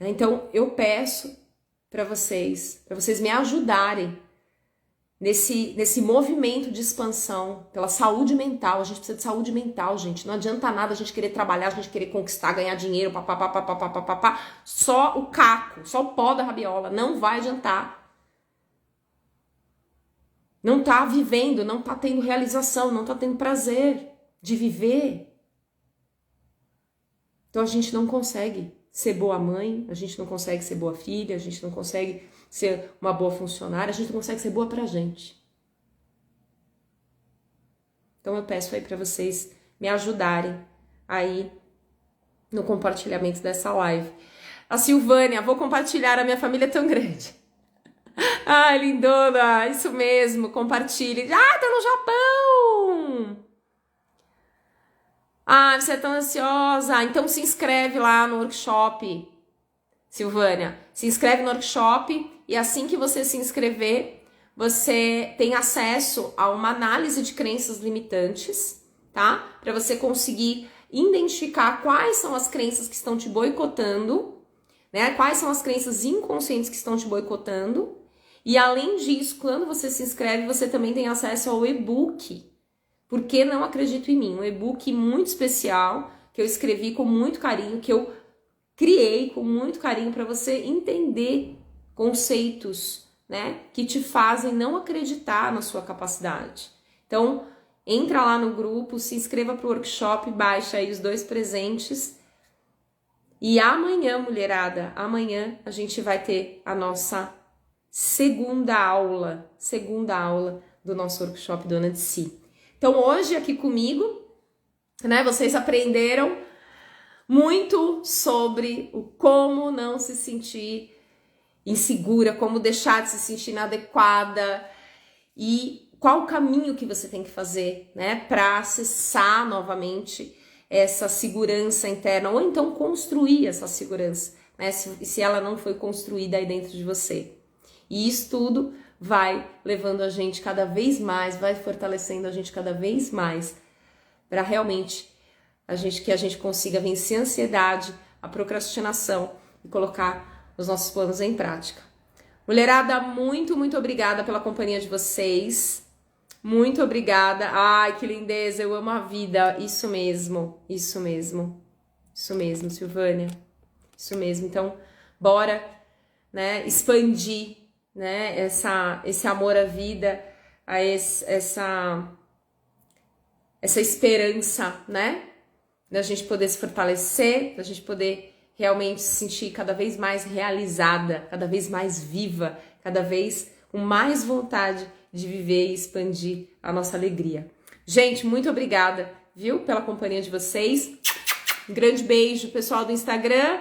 Então eu peço para vocês me ajudarem nesse movimento de expansão pela saúde mental. A gente precisa de saúde mental, gente. Não adianta nada a gente querer trabalhar, a gente querer conquistar, ganhar dinheiro, papapá. Só o caco, só o pó da rabiola. Não vai adiantar. Não tá vivendo, não tá tendo realização, não tá tendo prazer de viver. Então a gente não consegue ser boa mãe, a gente não consegue ser boa filha, a gente não consegue ser uma boa funcionária, a gente não consegue ser boa pra gente. Então eu peço aí pra vocês me ajudarem aí no compartilhamento dessa live. A Silvânia, vou compartilhar, a minha família é tão grande. Ai, lindona, isso mesmo, compartilhe. Ah, tá no Japão! Ah, você é tão ansiosa, então se inscreve lá no workshop, Silvânia. Se inscreve no workshop e assim que você se inscrever, você tem acesso a uma análise de crenças limitantes, tá? Para você conseguir identificar quais são as crenças que estão te boicotando, né? Quais são as crenças inconscientes que estão te boicotando. E além disso, quando você se inscreve, você também tem acesso ao e-book. Por que não acredito em mim? Um e-book muito especial, que eu escrevi com muito carinho, que eu criei com muito carinho para você entender conceitos, né, que te fazem não acreditar na sua capacidade. Então, entra lá no grupo, se inscreva para o workshop, baixa aí os 2 presentes. E amanhã, mulherada, amanhã a gente vai ter a nossa segunda aula do nosso workshop Dona de Si. Então, hoje aqui comigo, né, vocês aprenderam muito sobre o como não se sentir insegura, como deixar de se sentir inadequada e qual o caminho que você tem que fazer, né, para acessar novamente essa segurança interna ou então construir essa segurança, né, se ela não foi construída aí dentro de você. E isso tudo vai levando a gente cada vez mais, vai fortalecendo a gente cada vez mais para realmente que a gente consiga vencer a ansiedade, a procrastinação e colocar os nossos planos em prática. Mulherada, muito, muito obrigada pela companhia de vocês. Muito obrigada. Ai, que lindeza, eu amo a vida. Isso mesmo, Silvânia. Isso mesmo. Então, bora, né, expandir, né, esse amor à vida, essa esperança, né, da gente poder se fortalecer, da gente poder realmente se sentir cada vez mais realizada, cada vez mais viva, cada vez com mais vontade de viver e expandir a nossa alegria. Gente, muito obrigada, viu, pela companhia de vocês. Um grande beijo, pessoal do Instagram.